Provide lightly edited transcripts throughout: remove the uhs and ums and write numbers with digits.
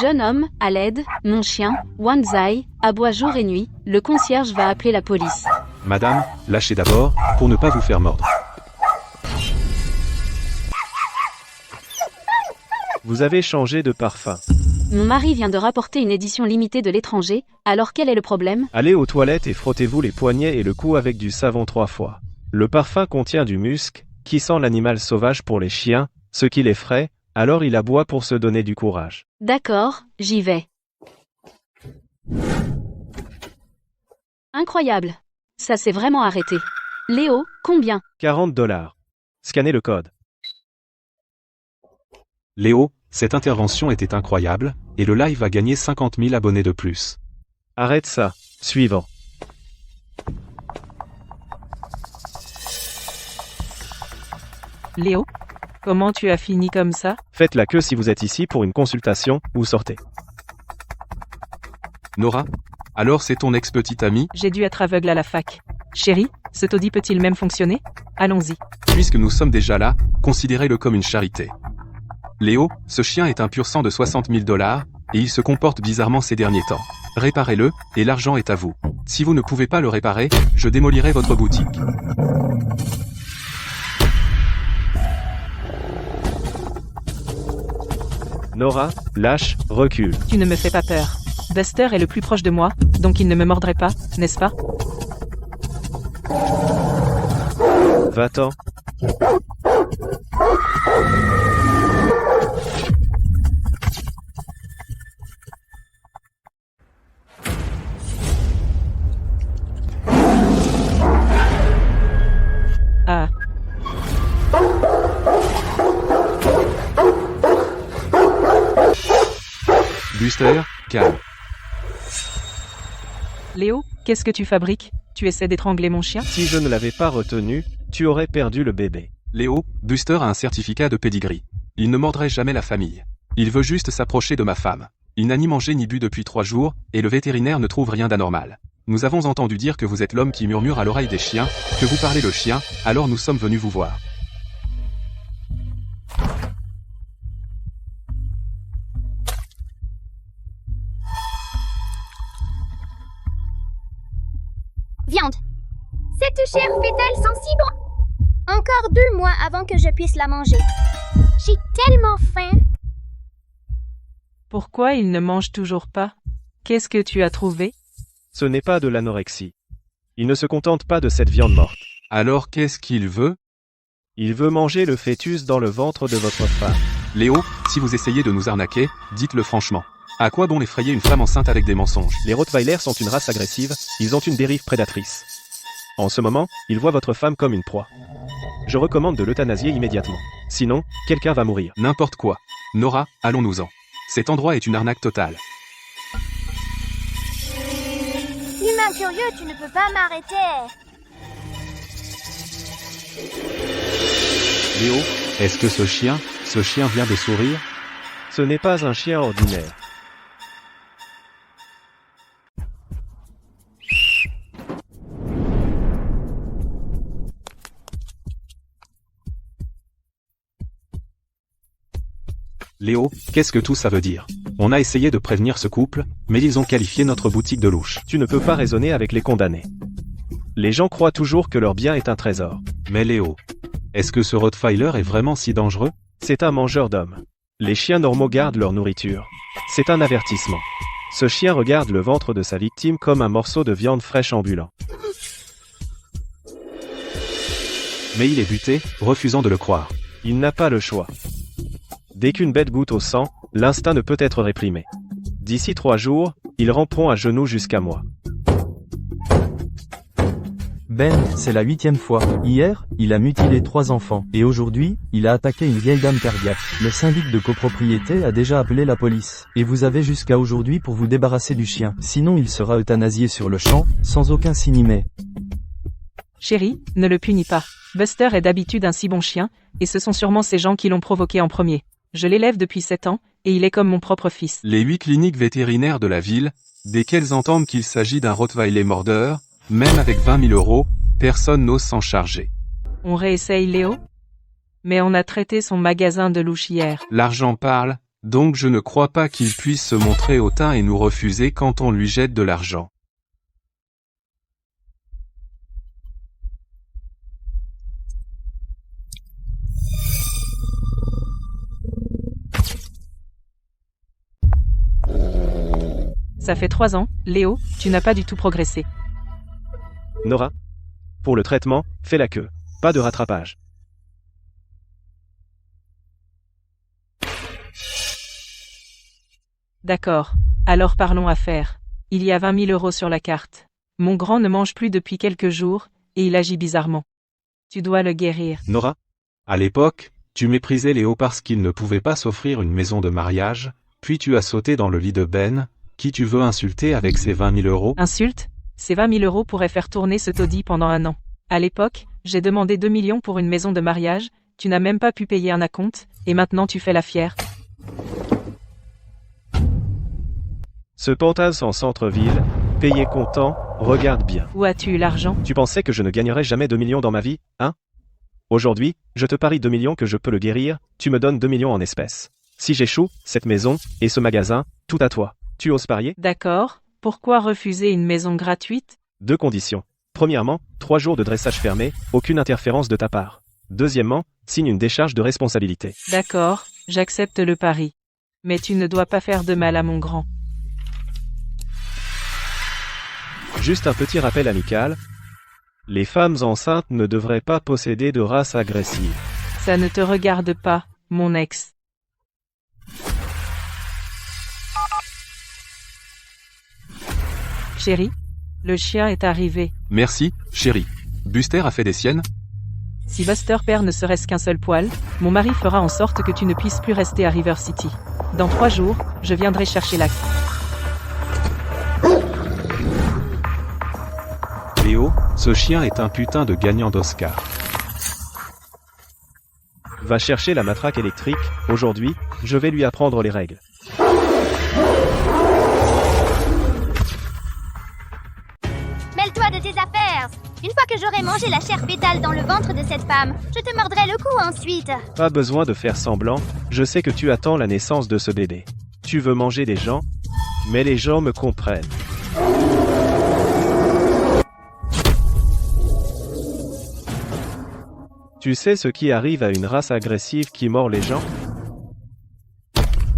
Jeune homme, à l'aide, mon chien, Wanzai, aboie jour et nuit, le concierge va appeler la police. Madame, lâchez d'abord, pour ne pas vous faire mordre. Vous avez changé de parfum. Mon mari vient de rapporter une édition limitée de l'étranger, alors quel est le problème? Allez aux toilettes et frottez-vous les poignets et le cou avec du savon 3 fois. Le parfum contient du musc, qui sent l'animal sauvage pour les chiens, ce qui l'effraie, alors il aboie pour se donner du courage. D'accord, j'y vais. Incroyable. Ça s'est vraiment arrêté. Léo, combien? 40 $. Scannez le code. Léo, cette intervention était incroyable, et le live a gagné 50 000 abonnés de plus. Arrête ça. Suivant. Léo, comment tu as fini comme ça? Faites la queue si vous êtes ici pour une consultation, ou sortez. Nora? Alors c'est ton ex-petite amie? J'ai dû être aveugle à la fac. Chérie, ce taudis peut-il même fonctionner? Allons-y. Puisque nous sommes déjà là, considérez-le comme une charité. Léo, ce chien est un pur sang de 60 000 $, et il se comporte bizarrement ces derniers temps. Réparez-le, et l'argent est à vous. Si vous ne pouvez pas le réparer, je démolirai votre boutique. Nora, lâche, recule. Tu ne me fais pas peur. Buster est le plus proche de moi, donc il ne me mordrait pas, n'est-ce pas? Va-t'en. Ah. Buster, calme. Léo, qu'est-ce que tu fabriques? Tu essaies d'étrangler mon chien? Si je ne l'avais pas retenu, tu aurais perdu le bébé. Léo, Buster a un certificat de pédigree. Il ne mordrait jamais la famille. Il veut juste s'approcher de ma femme. Il n'a ni mangé ni bu depuis 3 jours, et le vétérinaire ne trouve rien d'anormal. Nous avons entendu dire que vous êtes l'homme qui murmure à l'oreille des chiens, que vous parlez le chien, alors nous sommes venus vous voir. Viande. Cette chair fait-elle sensible? Encore 2 mois avant que je puisse la manger. J'ai tellement faim. Pourquoi il ne mange toujours pas? Qu'est-ce que tu as trouvé? Ce n'est pas de l'anorexie. Il ne se contente pas de cette viande morte. Alors qu'est-ce qu'il veut? Il veut manger le fœtus dans le ventre de votre femme. Léo, si vous essayez de nous arnaquer, dites-le franchement. À quoi bon effrayer une femme enceinte avec des mensonges? Les Rottweilers sont une race agressive, ils ont une dérive prédatrice. En ce moment, ils voient votre femme comme une proie. Je recommande de l'euthanasier immédiatement. Sinon, quelqu'un va mourir. N'importe quoi. Nora, allons-nous-en. Cet endroit est une arnaque totale. Humain curieux, tu ne peux pas m'arrêter. Léo, est-ce que ce chien vient de sourire? Ce n'est pas un chien ordinaire. Léo, qu'est-ce que tout ça veut dire? On a essayé de prévenir ce couple, mais ils ont qualifié notre boutique de louche. Tu ne peux pas raisonner avec les condamnés. Les gens croient toujours que leur bien est un trésor. Mais Léo, est-ce que ce Rottweiler est vraiment si dangereux? C'est un mangeur d'hommes. Les chiens normaux gardent leur nourriture. C'est un avertissement. Ce chien regarde le ventre de sa victime comme un morceau de viande fraîche ambulant. Mais il est buté, refusant de le croire. Il n'a pas le choix. Dès qu'une bête goûte au sang, l'instinct ne peut être réprimé. D'ici 3 jours, ils ramperont à genoux jusqu'à moi. Ben, c'est la 8e fois. Hier, il a mutilé 3 enfants. Et aujourd'hui, il a attaqué une vieille dame cardiaque. Le syndic de copropriété a déjà appelé la police. Et vous avez jusqu'à aujourd'hui pour vous débarrasser du chien. Sinon il sera euthanasié sur le champ, sans aucun signe. Chérie, ne le punis pas. Buster est d'habitude un si bon chien, et ce sont sûrement ces gens qui l'ont provoqué en premier. Je l'élève depuis 7 ans, et il est comme mon propre fils. Les 8 cliniques vétérinaires de la ville, desquelles entendent qu'il s'agit d'un Rottweiler mordeur, même avec 20 000 €, personne n'ose s'en charger. On réessaye Léo? Mais on a traité son magasin de louche hier. L'argent parle, Donc je ne crois pas qu'il puisse se montrer hautain et nous refuser quand on lui jette de l'argent. Ça fait 3 ans, Léo, tu n'as pas du tout progressé. Nora. Pour le traitement, fais la queue. Pas de rattrapage. D'accord. Alors parlons affaires. Il y a 20 000 € sur la carte. Mon grand ne mange plus depuis quelques jours, et il agit bizarrement. Tu dois le guérir. Nora. À l'époque, tu méprisais Léo parce qu'il ne pouvait pas s'offrir une maison de mariage, puis tu as sauté dans le lit de Ben, qui tu veux insulter avec ses 20 000 €. Insulte? Ces 20 000 € pourraient faire tourner ce taudis pendant 1 an. À l'époque, j'ai demandé 2 millions pour une maison de mariage, tu n'as même pas pu payer un acompte, et maintenant tu fais la fière. Ce pantas en centre-ville, payé comptant, regarde bien. Où as-tu eu l'argent? Tu pensais que je ne gagnerais jamais 2 millions dans ma vie, hein? Aujourd'hui, je te parie 2 millions que je peux le guérir, tu me donnes 2 millions en espèces. Si j'échoue, cette maison, et ce magasin, tout à toi. Tu oses parier? D'accord. Pourquoi refuser une maison gratuite? 2 conditions. Premièrement, 3 jours de dressage fermé, aucune interférence de ta part. Deuxièmement, signe une décharge de responsabilité. D'accord, j'accepte le pari. Mais tu ne dois pas faire de mal à mon grand. Juste un petit rappel amical. Les femmes enceintes ne devraient pas posséder de race agressive. Ça ne te regarde pas, mon ex. Chérie, le chien est arrivé. Merci, chérie. Buster a fait des siennes? Si Buster perd ne serait-ce qu'un seul poil, mon mari fera en sorte que tu ne puisses plus rester à River City. Dans 3 jours, je viendrai chercher l'acte. Léo, ce chien est un putain de gagnant d'Oscar. Va chercher la matraque électrique, aujourd'hui, je vais lui apprendre les règles. Mêle-toi de tes affaires. Une fois que j'aurai mangé la chair fétale dans le ventre de cette femme, je te mordrai le cou ensuite. Pas besoin de faire semblant, je sais que tu attends la naissance de ce bébé. Tu veux manger des gens? Mais les gens me comprennent. Tu sais ce qui arrive à une race agressive qui mord les gens?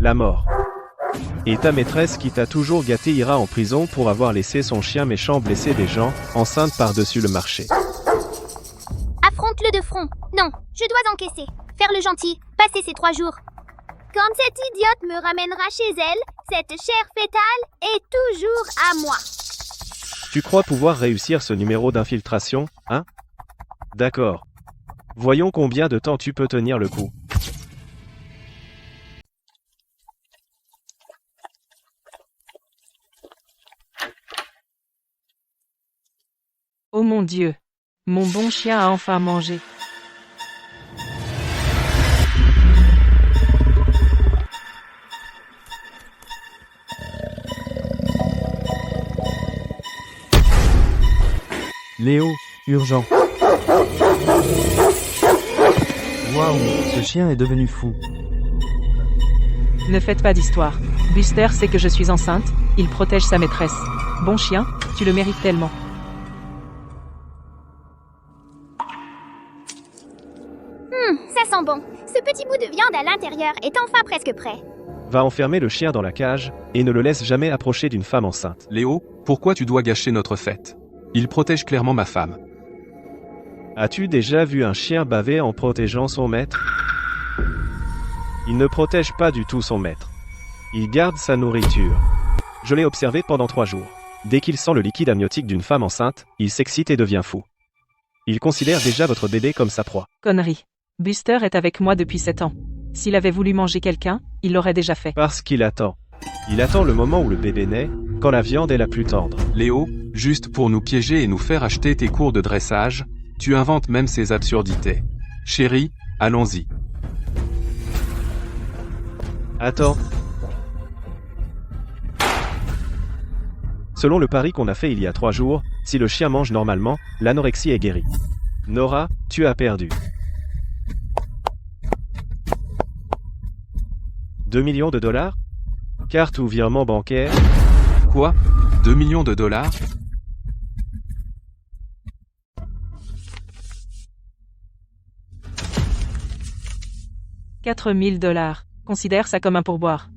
La mort. Et ta maîtresse qui t'a toujours gâté ira en prison pour avoir laissé son chien méchant blesser des gens, enceinte par-dessus le marché. Affronte-le de front. Non, je dois encaisser. Faire le gentil, passer ces 3 jours. Quand cette idiote me ramènera chez elle, cette chair fétale est toujours à moi. Tu crois pouvoir réussir ce numéro d'infiltration, hein? D'accord. Voyons combien de temps tu peux tenir le coup. Oh mon Dieu! Mon bon chien a enfin mangé. Léo, urgent. Waouh, ce chien est devenu fou. Ne faites pas d'histoire. Buster sait que je suis enceinte, il protège sa maîtresse. Bon chien, tu le mérites tellement. Ça sent bon. Ce petit bout de viande à l'intérieur est enfin presque prêt. Va enfermer le chien dans la cage, et ne le laisse jamais approcher d'une femme enceinte. Léo, pourquoi tu dois gâcher notre fête? Il protège clairement ma femme. As-tu déjà vu un chien baver en protégeant son maître? Il ne protège pas du tout son maître. Il garde sa nourriture. Je l'ai observé pendant 3 jours. Dès qu'il sent le liquide amniotique d'une femme enceinte, il s'excite et devient fou. Il considère déjà votre bébé comme sa proie. Connerie. Buster est avec moi depuis 7 ans. S'il avait voulu manger quelqu'un, il l'aurait déjà fait. Parce qu'il attend. Il attend le moment où le bébé naît, quand la viande est la plus tendre. Léo, juste pour nous piéger et nous faire acheter tes cours de dressage, tu inventes même ces absurdités. Chérie, allons-y. Attends. Selon le pari qu'on a fait il y a 3 jours, si le chien mange normalement, l'anorexie est guérie. Nora, tu as perdu. 2 millions de dollars? Carte ou virement bancaire? Quoi? 2 millions de dollars? « 4 000 $. Considère ça comme un pourboire.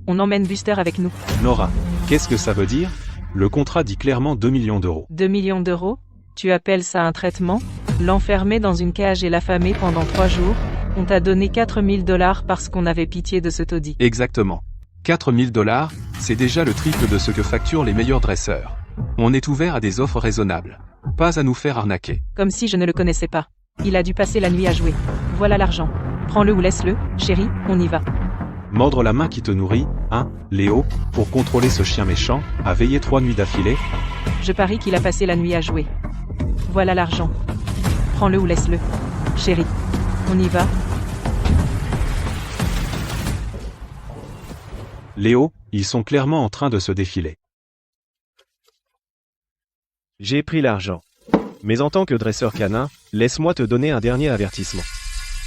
On emmène Buster avec nous. Nora, qu'est-ce que ça veut dire? Le contrat dit clairement 2 millions d'euros. 2 millions d'euros? Tu appelles ça un traitement? L'enfermer dans une cage et l'affamer pendant 3 jours? On t'a donné 4 000 $ parce qu'on avait pitié de ce taudis. Exactement. 4 000 $, c'est déjà le triple de ce que facturent les meilleurs dresseurs. On est ouvert à des offres raisonnables. Pas à nous faire arnaquer. Comme si je ne le connaissais pas. Il a dû passer la nuit à jouer. Voilà l'argent. Prends-le ou laisse-le, chérie, on y va. Mordre la main qui te nourrit, hein, Léo, pour contrôler ce chien méchant, a veillé 3 nuits d'affilée? Je parie qu'il a passé la nuit à jouer. Voilà l'argent. Prends-le ou laisse-le. Chérie, on y va. Léo, ils sont clairement en train de se défiler. J'ai pris l'argent. Mais en tant que dresseur canin, laisse-moi te donner un dernier avertissement.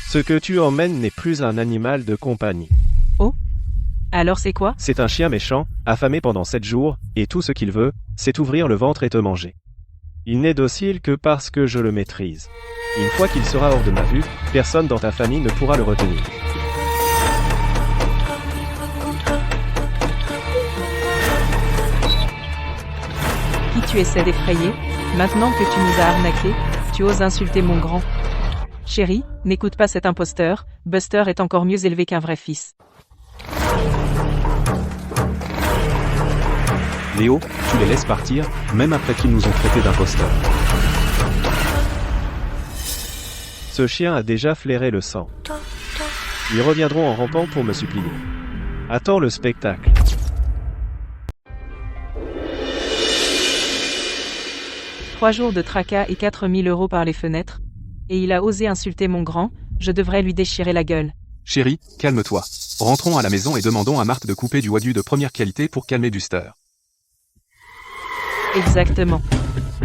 Ce que tu emmènes n'est plus un animal de compagnie. Oh? Alors c'est quoi? C'est un chien méchant, affamé pendant 7 jours, et tout ce qu'il veut, c'est ouvrir le ventre et te manger. Il n'est docile que parce que je le maîtrise. Une fois qu'il sera hors de ma vue, personne dans ta famille ne pourra le retenir. Qui tu essaies d'effrayer? Maintenant que tu nous as arnaqués, tu oses insulter mon grand. Chérie, n'écoute pas cet imposteur, Buster est encore mieux élevé qu'un vrai fils. Léo, tu les laisses partir, même après qu'ils nous ont traités d'imposteurs. Ce chien a déjà flairé le sang. Ils reviendront en rampant pour me supplier. Attends le spectacle. « 3 jours de tracas et 4 000 € par les fenêtres. Et il a osé insulter mon grand, je devrais lui déchirer la gueule. » Chérie, calme-toi. Rentrons à la maison et demandons à Marthe de couper du wagyu de première qualité pour calmer Buster. Exactement.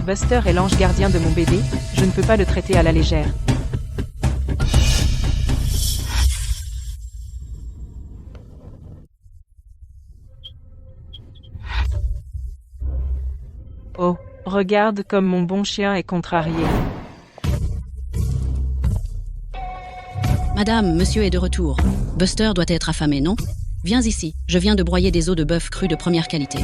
Buster est l'ange gardien de mon bébé, je ne peux pas le traiter à la légère. Oh, regarde comme mon bon chien est contrarié. Madame, monsieur est de retour. Buster doit être affamé, non? Viens ici, je viens de broyer des os de bœuf crus de première qualité.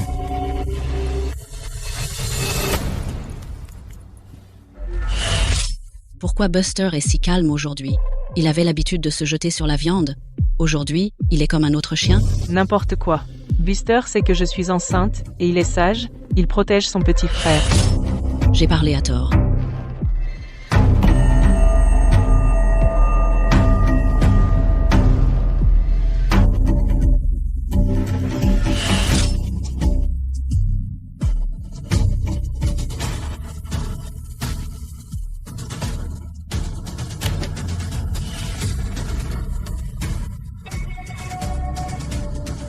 Pourquoi Buster est si calme aujourd'hui? Il avait l'habitude de se jeter sur la viande. Aujourd'hui, il est comme un autre chien? N'importe quoi. Buster sait que je suis enceinte, et il est sage, il protège son petit frère. J'ai parlé à tort.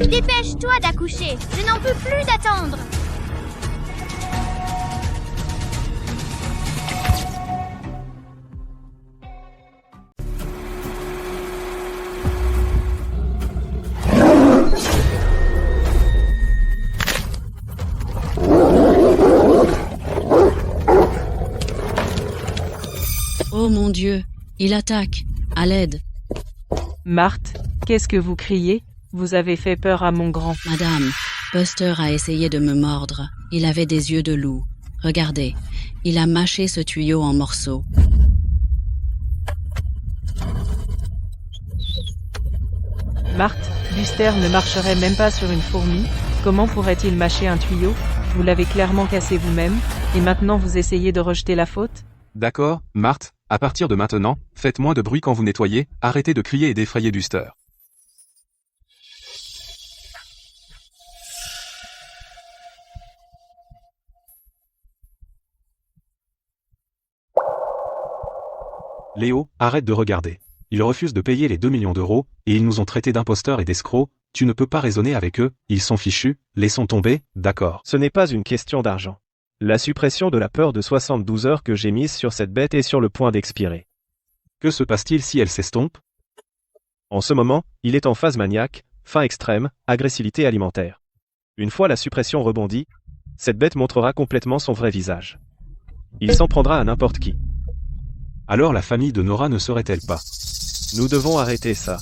Dépêche-toi d'accoucher, je n'en peux plus d'attendre. Oh mon Dieu, il attaque. À l'aide. Marthe, qu'est-ce que vous criez? Vous avez fait peur à mon grand. Madame, Buster a essayé de me mordre. Il avait des yeux de loup. Regardez, il a mâché ce tuyau en morceaux. Marthe, Buster ne marcherait même pas sur une fourmi. Comment pourrait-il mâcher un tuyau? Vous l'avez clairement cassé vous-même, et maintenant vous essayez de rejeter la faute? D'accord, Marthe, à partir de maintenant, faites moins de bruit quand vous nettoyez, arrêtez de crier et d'effrayer Buster. Léo, arrête de regarder. Ils refusent de payer les 2 millions d'euros, et ils nous ont traités d'imposteurs et d'escrocs. Tu ne peux pas raisonner avec eux, ils sont fichus, laissons tomber, d'accord. Ce n'est pas une question d'argent. La suppression de la peur de 72 heures que j'ai mise sur cette bête est sur le point d'expirer. Que se passe-t-il si elle s'estompe? En ce moment, il est en phase maniaque, faim extrême, agressivité alimentaire. Une fois la suppression rebondie, cette bête montrera complètement son vrai visage. Il s'en prendra à n'importe qui. Alors la famille de Nora ne serait-elle pas? Nous devons arrêter ça.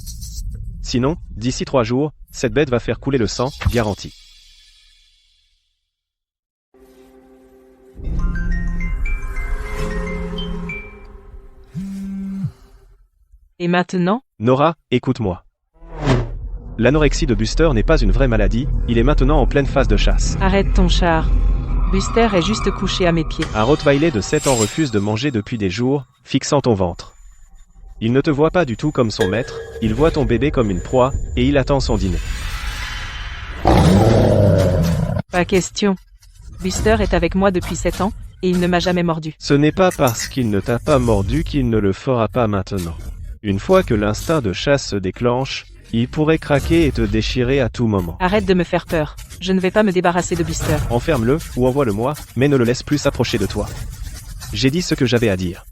Sinon, d'ici 3 jours, cette bête va faire couler le sang, garanti. Et maintenant? Nora, écoute-moi. L'anorexie de Buster n'est pas une vraie maladie, il est maintenant en pleine phase de chasse. Arrête ton char. Buster est juste couché à mes pieds. Un Rottweiler de 7 ans refuse de manger depuis des jours, fixant ton ventre. Il ne te voit pas du tout comme son maître, il voit ton bébé comme une proie, et il attend son dîner. Pas question. Buster est avec moi depuis 7 ans, et il ne m'a jamais mordu. Ce n'est pas parce qu'il ne t'a pas mordu qu'il ne le fera pas maintenant. Une fois que l'instinct de chasse se déclenche, il pourrait craquer et te déchirer à tout moment. Arrête de me faire peur. Je ne vais pas me débarrasser de Buster. Enferme-le, ou envoie-le-moi, mais ne le laisse plus s'approcher de toi. J'ai dit ce que j'avais à dire.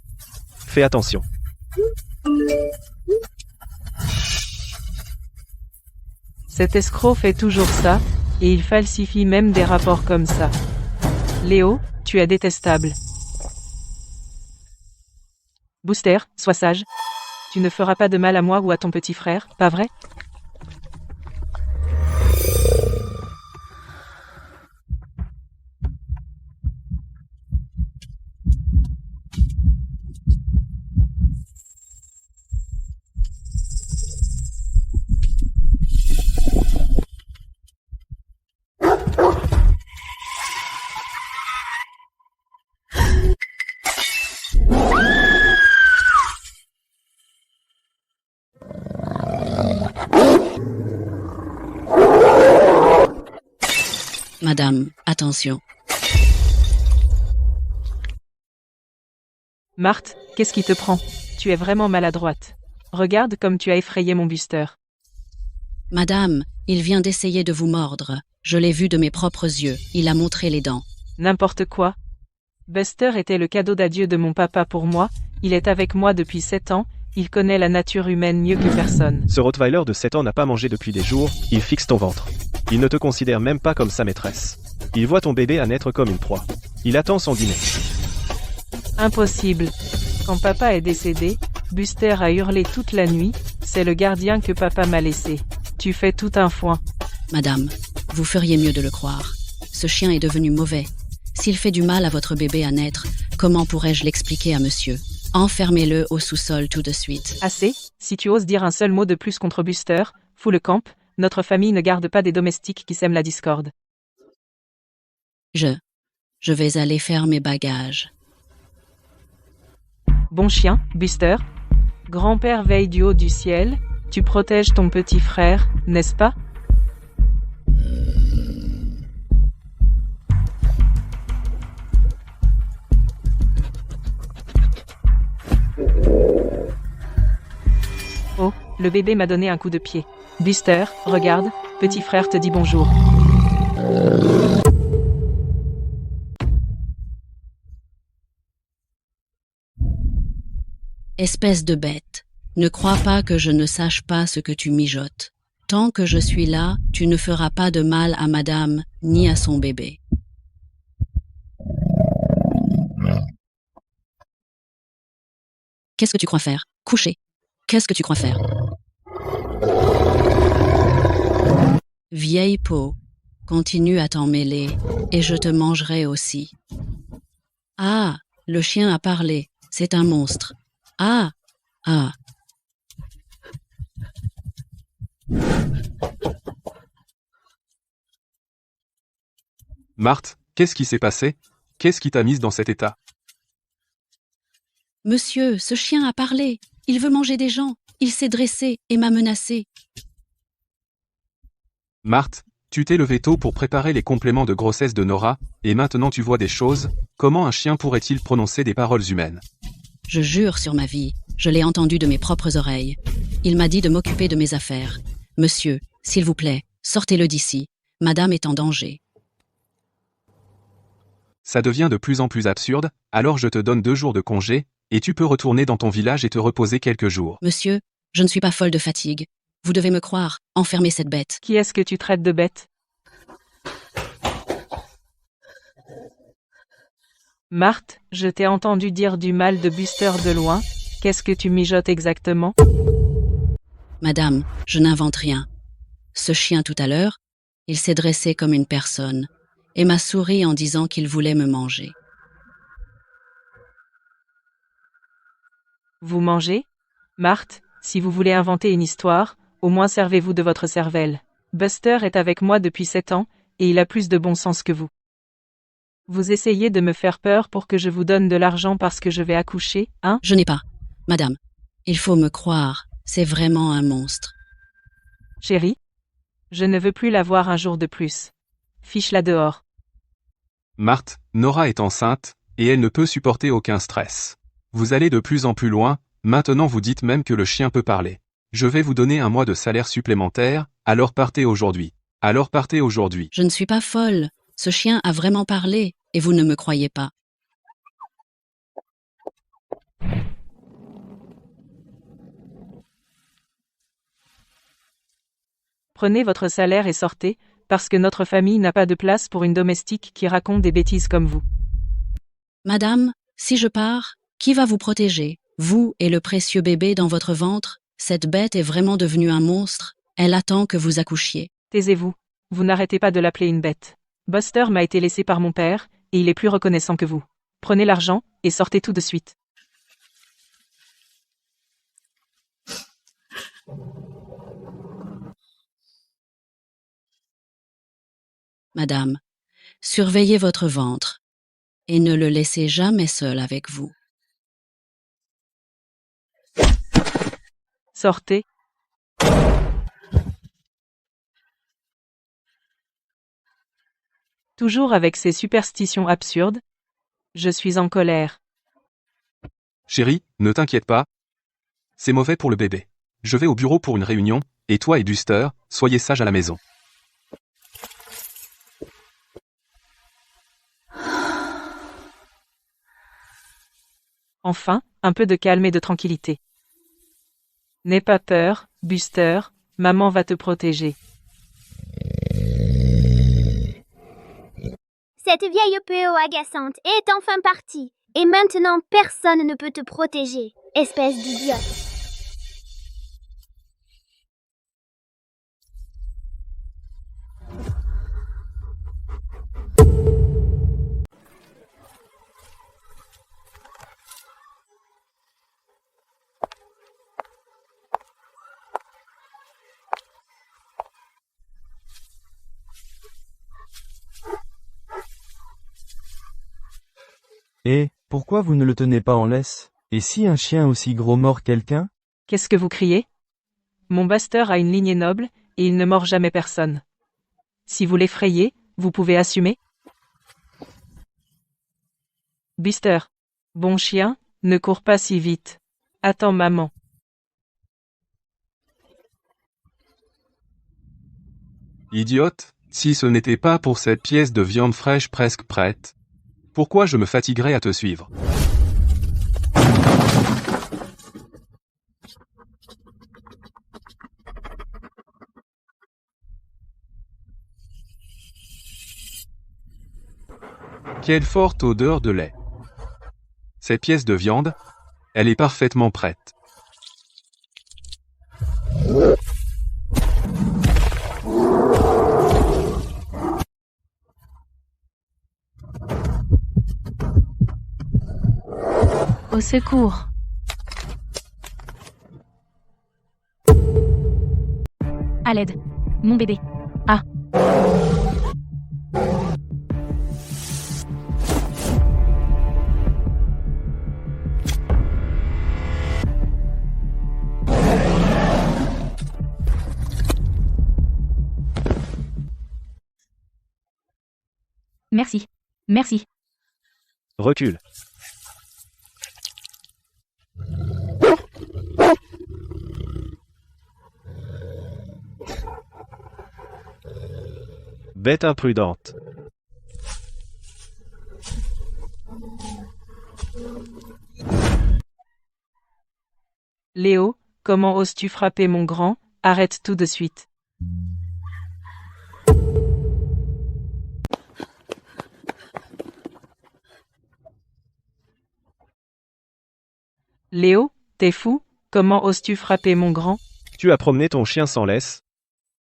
Fais attention. Cet escroc fait toujours ça, et il falsifie même des rapports comme ça. Léo, tu es détestable. Buster, sois sage. Tu ne feras pas de mal à moi ou à ton petit frère, pas vrai? Madame, attention. Marthe, qu'est-ce qui te prend? Tu es vraiment maladroite. Regarde comme tu as effrayé mon Buster. Madame, il vient d'essayer de vous mordre. Je l'ai vu de mes propres yeux. Il a montré les dents. N'importe quoi. Buster était le cadeau d'adieu de mon papa pour moi, il est avec moi depuis 7 ans, il connaît la nature humaine mieux que personne. Ce Rottweiler de 7 ans n'a pas mangé depuis des jours, il fixe ton ventre. Il ne te considère même pas comme sa maîtresse. Il voit ton bébé à naître comme une proie. Il attend son dîner. Impossible. Quand papa est décédé, Buster a hurlé toute la nuit, c'est le gardien que papa m'a laissé. Tu fais tout un foin. Madame, vous feriez mieux de le croire. Ce chien est devenu mauvais. S'il fait du mal à votre bébé à naître, comment pourrais-je l'expliquer à monsieur? Enfermez-le au sous-sol tout de suite. Assez, si tu oses dire un seul mot de plus contre Buster, fous le camp, notre famille ne garde pas des domestiques qui sèment la discorde. Je vais aller faire mes bagages. Bon chien, Buster. Grand-père veille du haut du ciel, tu protèges ton petit frère, n'est-ce pas? Oh, le bébé m'a donné un coup de pied. Buster, regarde, petit frère te dit bonjour. Espèce de bête, ne crois pas que je ne sache pas ce que tu mijotes. Tant que je suis là, tu ne feras pas de mal à madame, ni à son bébé. Qu'est-ce que tu crois faire? Coucher. Qu'est-ce que tu crois faire? Vieille peau, continue à t'en mêler, et je te mangerai aussi. Ah, le chien a parlé, c'est un monstre. Ah, ah. Marthe, qu'est-ce qui s'est passé? Qu'est-ce qui t'a mise dans cet état? Monsieur, ce chien a parlé. Il veut manger des gens. Il s'est dressé et m'a menacé. Marthe, tu t'es levée tôt pour préparer les compléments de grossesse de Nora, et maintenant tu vois des choses. Comment un chien pourrait-il prononcer des paroles humaines? Je jure sur ma vie, je l'ai entendu de mes propres oreilles. Il m'a dit de m'occuper de mes affaires. Monsieur, s'il vous plaît, sortez-le d'ici. Madame est en danger. Ça devient de plus en plus absurde, alors je te donne 2 jours de congé, et tu peux retourner dans ton village et te reposer quelques jours. Monsieur, je ne suis pas folle de fatigue. Vous devez me croire, enfermez cette bête. Qui est-ce que tu traites de bête? Marthe, je t'ai entendu dire du mal de Buster de loin. Qu'est-ce que tu mijotes exactement? Madame, je n'invente rien. Ce chien tout à l'heure, il s'est dressé comme une personne et m'a souri en disant qu'il voulait me manger. Vous mangez? Marthe, si vous voulez inventer une histoire, au moins servez-vous de votre cervelle. Buster est avec moi depuis 7 ans, et il a plus de bon sens que vous. Vous essayez de me faire peur pour que je vous donne de l'argent parce que je vais accoucher, hein? Je n'ai pas. Madame, il faut me croire, c'est vraiment un monstre. Chérie? Je ne veux plus la voir un jour de plus. Fiche-la dehors. Marthe, Nora est enceinte, et elle ne peut supporter aucun stress. Vous allez de plus en plus loin, maintenant vous dites même que le chien peut parler. Je vais vous donner un mois de salaire supplémentaire, alors partez aujourd'hui. Alors partez aujourd'hui. Je ne suis pas folle. Ce chien a vraiment parlé, et vous ne me croyez pas. Prenez votre salaire et sortez, parce que notre famille n'a pas de place pour une domestique qui raconte des bêtises comme vous. Madame, si je pars, qui va vous protéger? Vous et le précieux bébé dans votre ventre? Cette bête est vraiment devenue un monstre. Elle attend que vous accouchiez. Taisez-vous. Vous n'arrêtez pas de l'appeler une bête. Buster m'a été laissé par mon père, et il est plus reconnaissant que vous. Prenez l'argent, et sortez tout de suite. Madame, surveillez votre ventre, et ne le laissez jamais seul avec vous. Sortez. Toujours avec ces superstitions absurdes? Je suis en colère. Chérie, ne t'inquiète pas. C'est mauvais pour le bébé. Je vais au bureau pour une réunion, et toi et Buster, soyez sages à la maison. Enfin, un peu de calme et de tranquillité. N'aie pas peur, Buster, maman va te protéger. Cette vieille PO agaçante est enfin partie. Et maintenant, personne ne peut te protéger, espèce d'idiote. Et, pourquoi vous ne le tenez pas en laisse? Et si un chien aussi gros mord quelqu'un? Qu'est-ce que vous criez? Mon Buster a une lignée noble, et il ne mord jamais personne. Si vous l'effrayez, vous pouvez assumer? Buster. Bon chien, ne cours pas si vite. Attends maman. Idiote, si ce n'était pas pour cette pièce de viande fraîche presque prête, pourquoi je me fatiguerais à te suivre? Quelle forte odeur de lait. Cette pièce de viande, elle est parfaitement prête. Au secours. À l'aide. Mon bébé. Ah. Merci. Merci. Recule. Bête imprudente. Léo, comment oses-tu frapper mon grand? arrête tout de suite. Léo, t'es fou? Comment oses-tu frapper mon grand? Tu as promené ton chien sans laisse,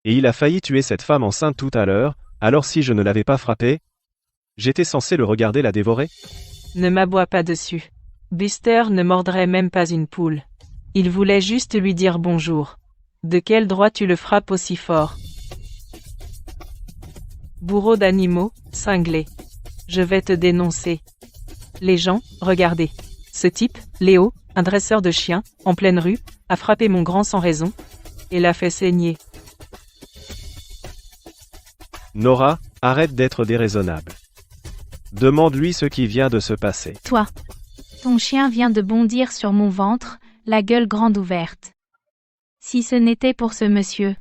et il a failli tuer cette femme enceinte tout à l'heure, alors si je ne l'avais pas frappé, j'étais censé le regarder la dévorer? Ne m'aboie pas dessus. Buster ne mordrait même pas une poule. Il voulait juste lui dire bonjour. De quel droit tu le frappes aussi fort? Bourreau d'animaux, cinglé. Je vais te dénoncer. Les gens, regardez. Ce type, Léo, un dresseur de chiens, en pleine rue, a frappé mon grand sans raison, et l'a fait saigner. Nora, arrête d'être déraisonnable. Demande-lui ce qui vient de se passer. Toi. Ton chien vient de bondir sur mon ventre, la gueule grande ouverte. Si ce n'était pour ce monsieur,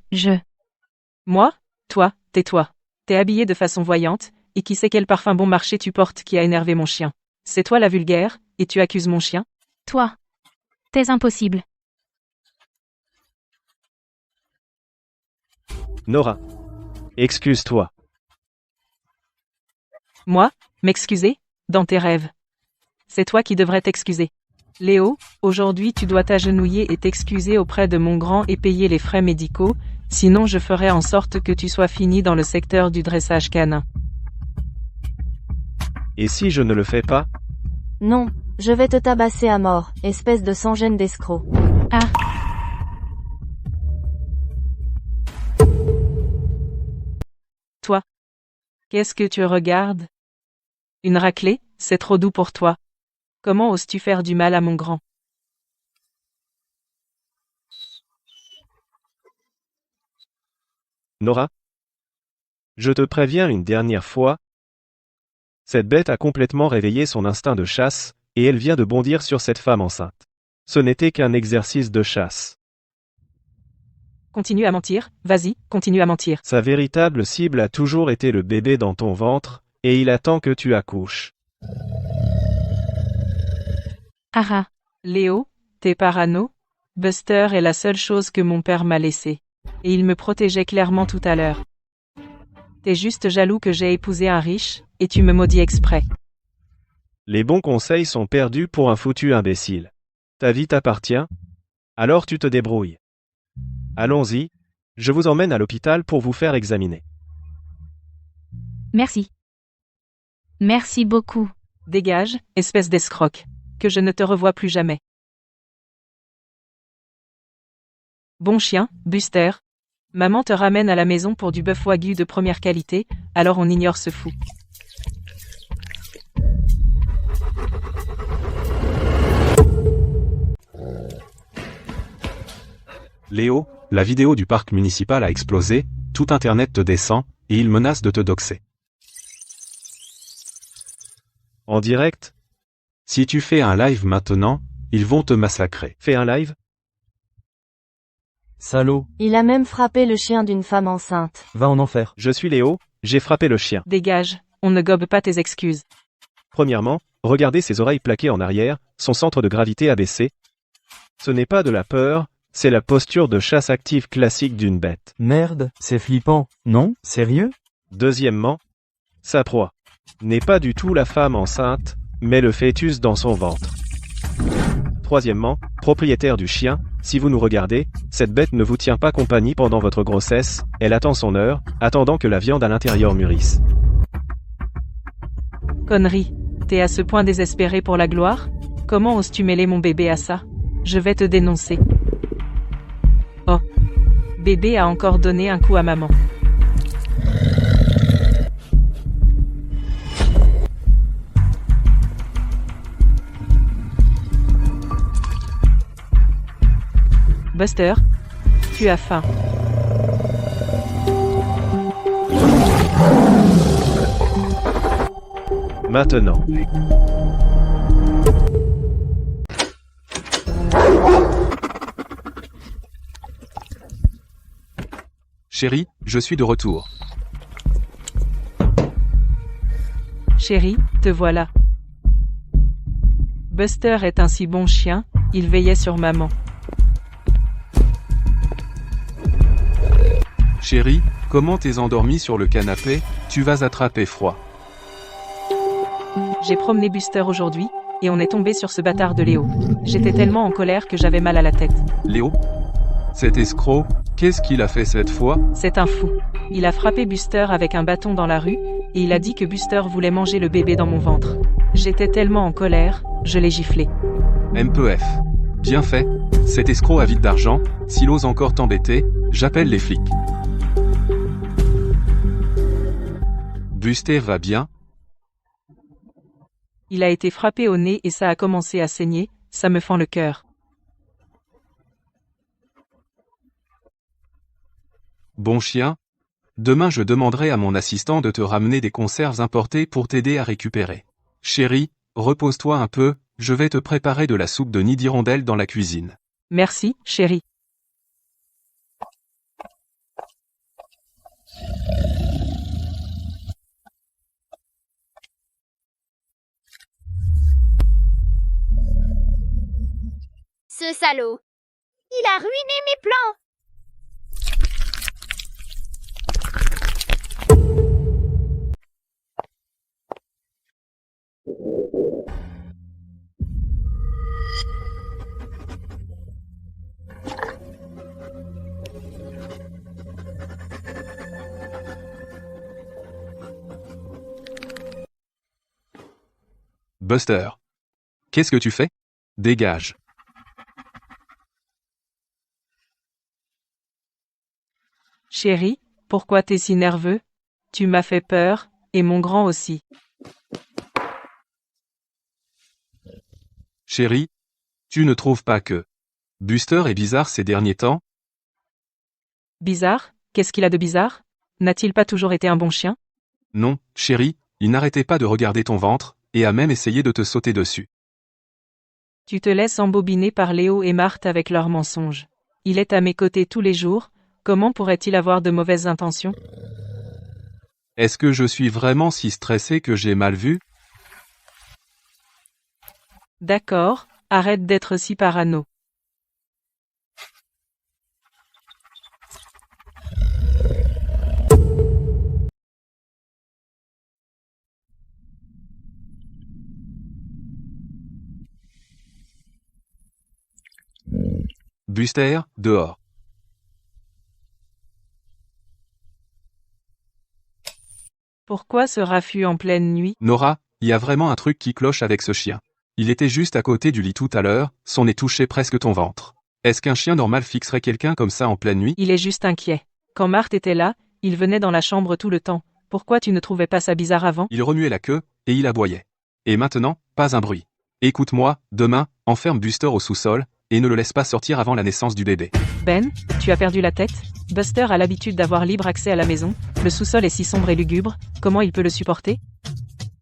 Moi? Toi, tais-toi. T'es habillé de façon voyante, et qui sait quel parfum bon marché tu portes qui a énervé mon chien? C'est toi la vulgaire, et tu accuses mon chien? Toi. T'es impossible. Nora. Excuse-toi. Moi? M'excuser? Dans tes rêves. C'est toi qui devrais t'excuser. Léo, aujourd'hui tu dois t'agenouiller et t'excuser auprès de mon grand et payer les frais médicaux, sinon je ferai en sorte que tu sois fini dans le secteur du dressage canin. Et si je ne le fais pas? Non, je vais te tabasser à mort, espèce de sans-gêne d'escroc. Ah. Toi. Qu'est-ce que tu regardes? Une raclée, c'est trop doux pour toi. Comment oses-tu faire du mal à mon grand? Nora? Je te préviens une dernière fois. Cette bête a complètement réveillé son instinct de chasse, et elle vient de bondir sur cette femme enceinte. Ce n'était qu'un exercice de chasse. Continue à mentir, vas-y, continue à mentir. Sa véritable cible a toujours été le bébé dans ton ventre, et il attend que tu accouches. Ah. Léo, t'es parano? Buster est la seule chose que mon père m'a laissée. Et il me protégeait clairement tout à l'heure. T'es juste jaloux que j'ai épousé un riche, et tu me maudis exprès. Les bons conseils sont perdus pour un foutu imbécile. Ta vie t'appartient? Alors tu te débrouilles. Allons-y, je vous emmène à l'hôpital pour vous faire examiner. Merci. Merci beaucoup. Dégage, espèce d'escroc. Que je ne te revoie plus jamais. Bon chien, Buster. Maman te ramène à la maison pour du bœuf wagyu de première qualité, alors on ignore ce fou. Léo, la vidéo du parc municipal a explosé, tout internet te descend, et il menace de te doxer. En direct? Si tu fais un live maintenant, ils vont te massacrer. Fais un live? Salaud, Il a même frappé le chien d'une femme enceinte. va en enfer. Je suis Léo, j'ai frappé le chien. Dégage, on ne gobe pas tes excuses. Premièrement, regardez ses oreilles plaquées en arrière, son centre de gravité abaissé. Ce n'est pas de la peur, c'est la posture de chasse active classique d'une bête. Merde, c'est flippant, non? Sérieux? Deuxièmement, sa proie n'est pas du tout la femme enceinte, mais le fœtus dans son ventre. Troisièmement, propriétaire du chien, si vous nous regardez, cette bête ne vous tient pas compagnie pendant votre grossesse, elle attend son heure, attendant que la viande à l'intérieur mûrisse. Connerie. T'es à ce point désespéré pour la gloire? Comment oses-tu mêler mon bébé à ça? Je vais te dénoncer. Oh. Bébé a encore donné un coup à maman. Buster, tu as faim. Maintenant. Chérie, je suis de retour. Chérie, te voilà. Buster est un si bon chien, il veillait sur maman. Chérie, comment t'es endormie sur le canapé? Tu vas attraper froid. J'ai promené Buster aujourd'hui, et on est tombé sur ce bâtard de Léo. J'étais tellement en colère que j'avais mal à la tête. Léo? Cet escroc, qu'est-ce qu'il a fait cette fois? C'est un fou. Il a frappé Buster avec un bâton dans la rue, et il a dit que Buster voulait manger le bébé dans mon ventre. J'étais tellement en colère, je l'ai giflé. MPF. Bien fait. Cet escroc avide d'argent, s'il ose encore t'embêter, j'appelle les flics. Buster va bien? Il a été frappé au nez et ça a commencé à saigner, ça me fend le cœur. Bon chien. Demain je demanderai à mon assistant de te ramener des conserves importées pour t'aider à récupérer. Chérie, repose-toi un peu, je vais te préparer de la soupe de nid d'hirondelle dans la cuisine. Merci, chérie. Ce salaud. Il a ruiné mes plans. Buster. Qu'est-ce que tu fais? Dégage. Chérie, pourquoi t'es si nerveux? Tu m'as fait peur, et mon grand aussi. Chérie, tu ne trouves pas que Buster est bizarre ces derniers temps? Bizarre? Qu'est-ce qu'il a de bizarre? N'a-t-il pas toujours été un bon chien? Non, chérie, il n'arrêtait pas de regarder ton ventre, et a même essayé de te sauter dessus. Tu te laisses embobiner par Léo et Marthe avec leurs mensonges. Il est à mes côtés tous les jours, comment pourrait-il avoir de mauvaises intentions? Est-ce que je suis vraiment si stressé que j'ai mal vu? D'accord, arrête d'être si parano. Buster, dehors. Pourquoi ce raffut en pleine nuit? Nora, il y a vraiment un truc qui cloche avec ce chien. Il était juste à côté du lit tout à l'heure, son nez touchait presque ton ventre. Est-ce qu'un chien normal fixerait quelqu'un comme ça en pleine nuit? Il est juste inquiet. Quand Marthe était là, il venait dans la chambre tout le temps. Pourquoi tu ne trouvais pas ça bizarre avant? Il remuait la queue, et il aboyait. Et maintenant, pas un bruit. Écoute-moi, demain, enferme Buster au sous-sol, et ne le laisse pas sortir avant la naissance du bébé. Ben, tu as perdu la tête? Buster a l'habitude d'avoir libre accès à la maison, le sous-sol est si sombre et lugubre, comment il peut le supporter?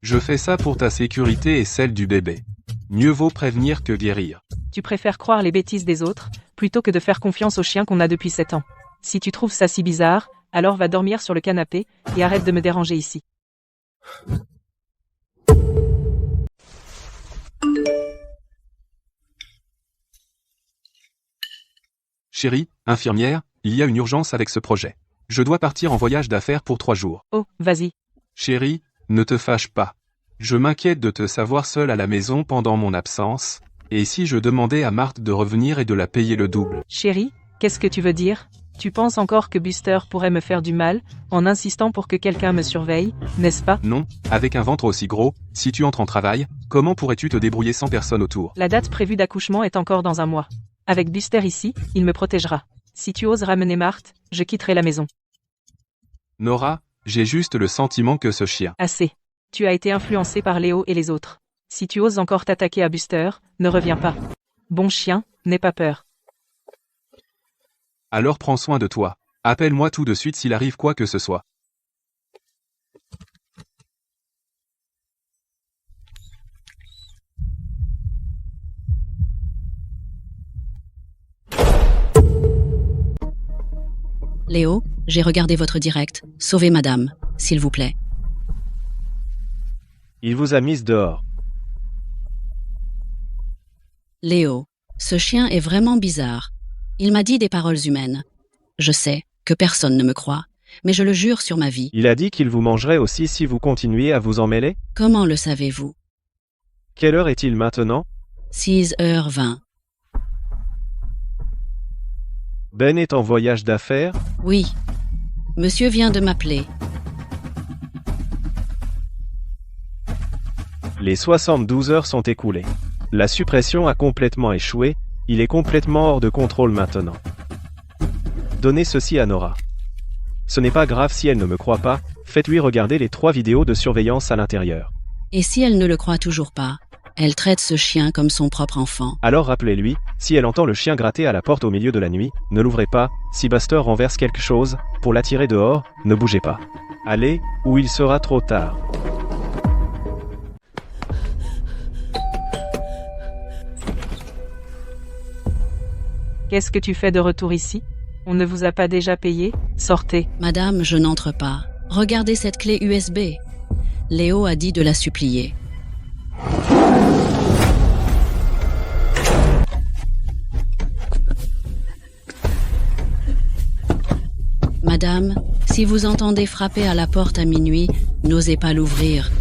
Je fais ça pour ta sécurité et celle du bébé. Mieux vaut prévenir que guérir. Tu préfères croire les bêtises des autres, plutôt que de faire confiance au chien qu'on a depuis 7 ans. Si tu trouves ça si bizarre, alors va dormir sur le canapé, et arrête de me déranger ici. Chérie, infirmière, il y a une urgence avec ce projet. Je dois partir en voyage d'affaires pour 3 jours. Oh, vas-y. Chérie, ne te fâche pas. Je m'inquiète de te savoir seule à la maison pendant mon absence, et si je demandais à Marthe de revenir et de la payer le double? Chérie, qu'est-ce que tu veux dire? Tu penses encore que Buster pourrait me faire du mal, en insistant pour que quelqu'un me surveille, n'est-ce pas? Non, avec un ventre aussi gros, si tu entres en travail, comment pourrais-tu te débrouiller sans personne autour? La date prévue d'accouchement est encore dans un mois. Avec Buster ici, il me protégera. Si tu oses ramener Marthe, je quitterai la maison. Nora, j'ai juste le sentiment que ce chien... Assez. Tu as été influencé par Léo et les autres. Si tu oses encore t'attaquer à Buster, ne reviens pas. Bon chien, n'aie pas peur. Alors prends soin de toi. Appelle-moi tout de suite s'il arrive quoi que ce soit. Léo, j'ai regardé votre direct. Sauvez madame, s'il vous plaît. Il vous a mise dehors. Léo, ce chien est vraiment bizarre. Il m'a dit des paroles humaines. Je sais, que personne ne me croit, mais je le jure sur ma vie. Il a dit qu'il vous mangerait aussi si vous continuiez à vous en mêler? Comment le savez-vous? Quelle heure est-il maintenant? 6h20. Ben est en voyage d'affaires? Oui. Monsieur vient de m'appeler. Les 72 heures sont écoulées. La suppression a complètement échoué, il est complètement hors de contrôle maintenant. Donnez ceci à Nora. Ce n'est pas grave si elle ne me croit pas, faites-lui regarder les 3 vidéos de surveillance à l'intérieur. Et si elle ne le croit toujours pas, elle traite ce chien comme son propre enfant. Alors rappelez-lui, si elle entend le chien gratter à la porte au milieu de la nuit, ne l'ouvrez pas, si Buster renverse quelque chose, pour l'attirer dehors, ne bougez pas. Allez, ou il sera trop tard. Qu'est-ce que tu fais de retour ici? On ne vous a pas déjà payé? Sortez. Madame, je n'entre pas. Regardez cette clé USB. Léo a dit de la supplier. Madame, si vous entendez frapper à la porte à minuit, n'osez pas l'ouvrir.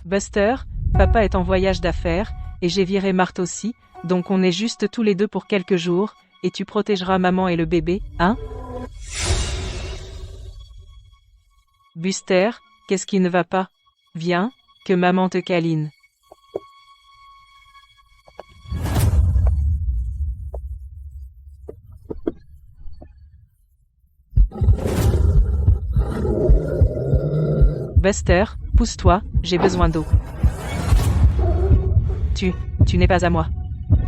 Buster, papa est en voyage d'affaires, et j'ai viré Marthe aussi, donc on est juste tous les deux pour quelques jours, et tu protégeras maman et le bébé, hein? Buster, qu'est-ce qui ne va pas? Viens, que maman te câline. Buster, pousse-toi, j'ai besoin d'eau. Tu n'es pas à moi.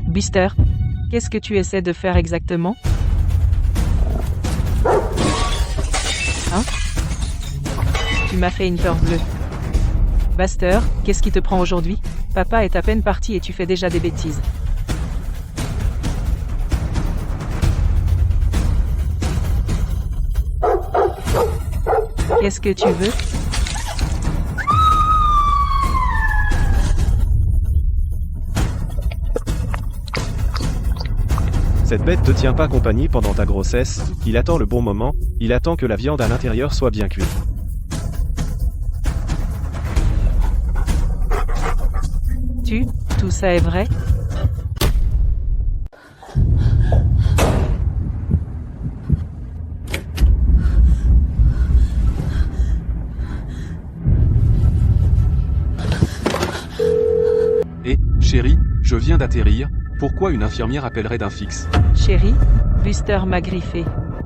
Buster, qu'est-ce que tu essaies de faire exactement? Hein? Tu m'as fait une peur bleue. Buster, qu'est-ce qui te prend aujourd'hui? Papa est à peine parti et tu fais déjà des bêtises. Qu'est-ce que tu veux? Cette bête te tient pas compagnie pendant ta grossesse, il attend le bon moment, il attend que la viande à l'intérieur soit bien cuite. Tout ça est vrai? Chérie, je viens d'atterrir, pourquoi une infirmière appellerait d'un fixe? Chérie, Buster m'a griffé.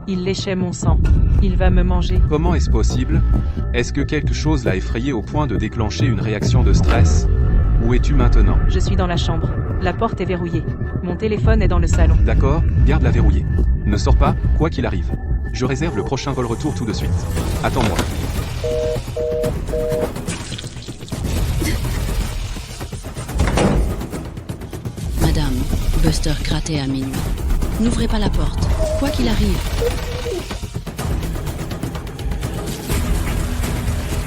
Il léchait mon sang. Il va me manger. Comment est-ce possible? Est-ce que quelque chose l'a effrayé au point de déclencher une réaction de stress? Où es-tu maintenant? Je suis dans la chambre. La porte est verrouillée. Mon téléphone est dans le salon. D'accord, garde-la verrouillée. Ne sors pas, quoi qu'il arrive. Je réserve le prochain vol retour tout de suite. Attends-moi. Madame, Buster grattait à minuit. N'ouvrez pas la porte, quoi qu'il arrive.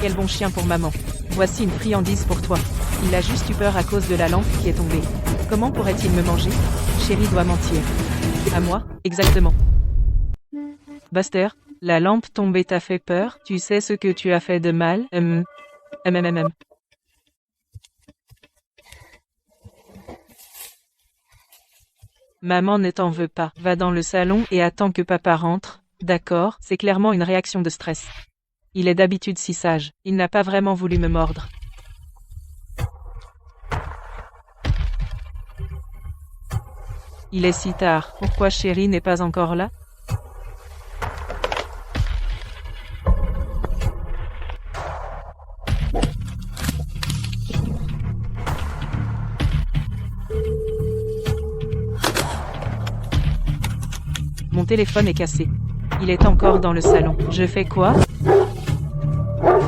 Quel bon chien pour maman. Voici une friandise pour toi. Il a juste eu peur à cause de la lampe qui est tombée. Comment pourrait-il me manger? Chérie doit mentir. À moi, exactement. Buster, la lampe tombée t'a fait peur? Tu sais ce que tu as fait de mal? Maman ne t'en veut pas. Va dans le salon et attends que papa rentre. D'accord, c'est clairement une réaction de stress. Il est d'habitude si sage. Il n'a pas vraiment voulu me mordre. Il est si tard. Pourquoi chérie n'est pas encore là? Mon téléphone est cassé. Il est encore dans le salon. Je fais quoi?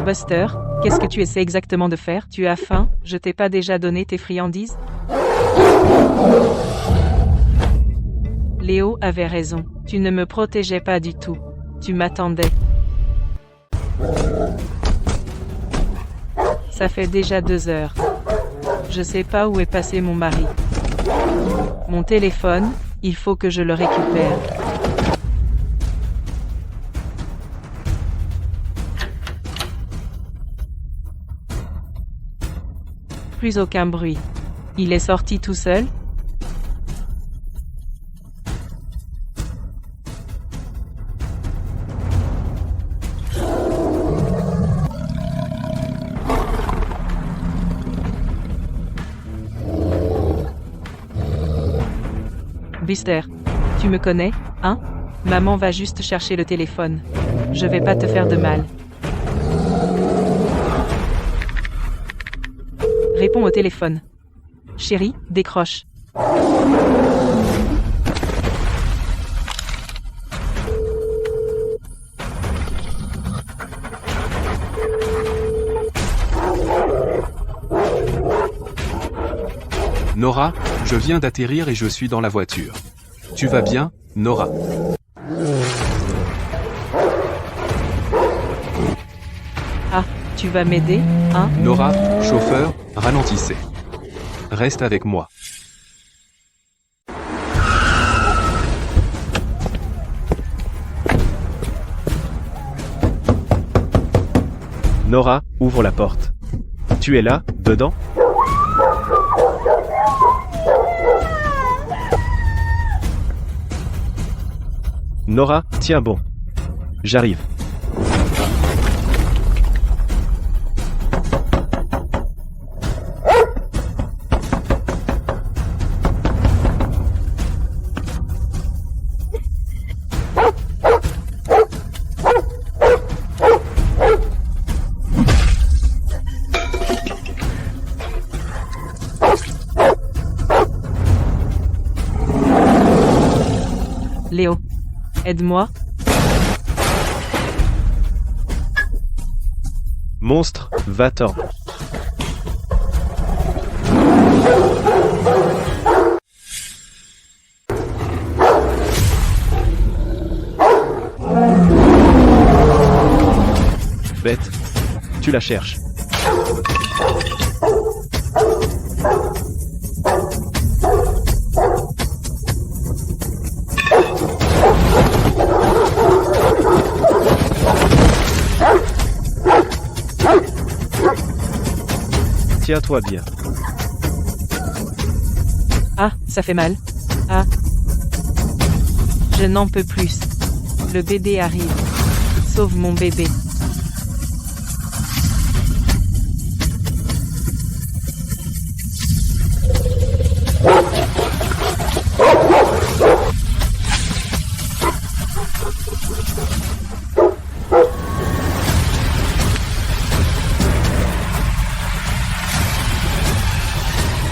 Buster, qu'est-ce que tu essaies exactement de faire? Tu as faim? Je t'ai pas déjà donné tes friandises? Léo avait raison. Tu ne me protégeais pas du tout. Tu m'attendais. Ça fait déjà 2 heures. Je sais pas où est passé mon mari. Mon téléphone, il faut que je le récupère. Plus aucun bruit. Il est sorti tout seul? Buster, tu me connais, hein? Maman va juste chercher le téléphone. Je vais pas te faire de mal. Réponds au téléphone. Chérie, décroche. Nora, je viens d'atterrir et je suis dans la voiture. Tu vas bien, Nora? Ah, tu vas m'aider, hein? Nora, chauffeur, ralentissez. Reste avec moi. Nora, ouvre la porte. Tu es là, dedans? Nora, tiens bon. J'arrive. Léo, aide-moi. Monstre, va-t'en. Bête. Tu la cherches. Tiens-toi bien. Ah, ça fait mal. Ah. Je n'en peux plus. Le bébé arrive. Sauve mon bébé.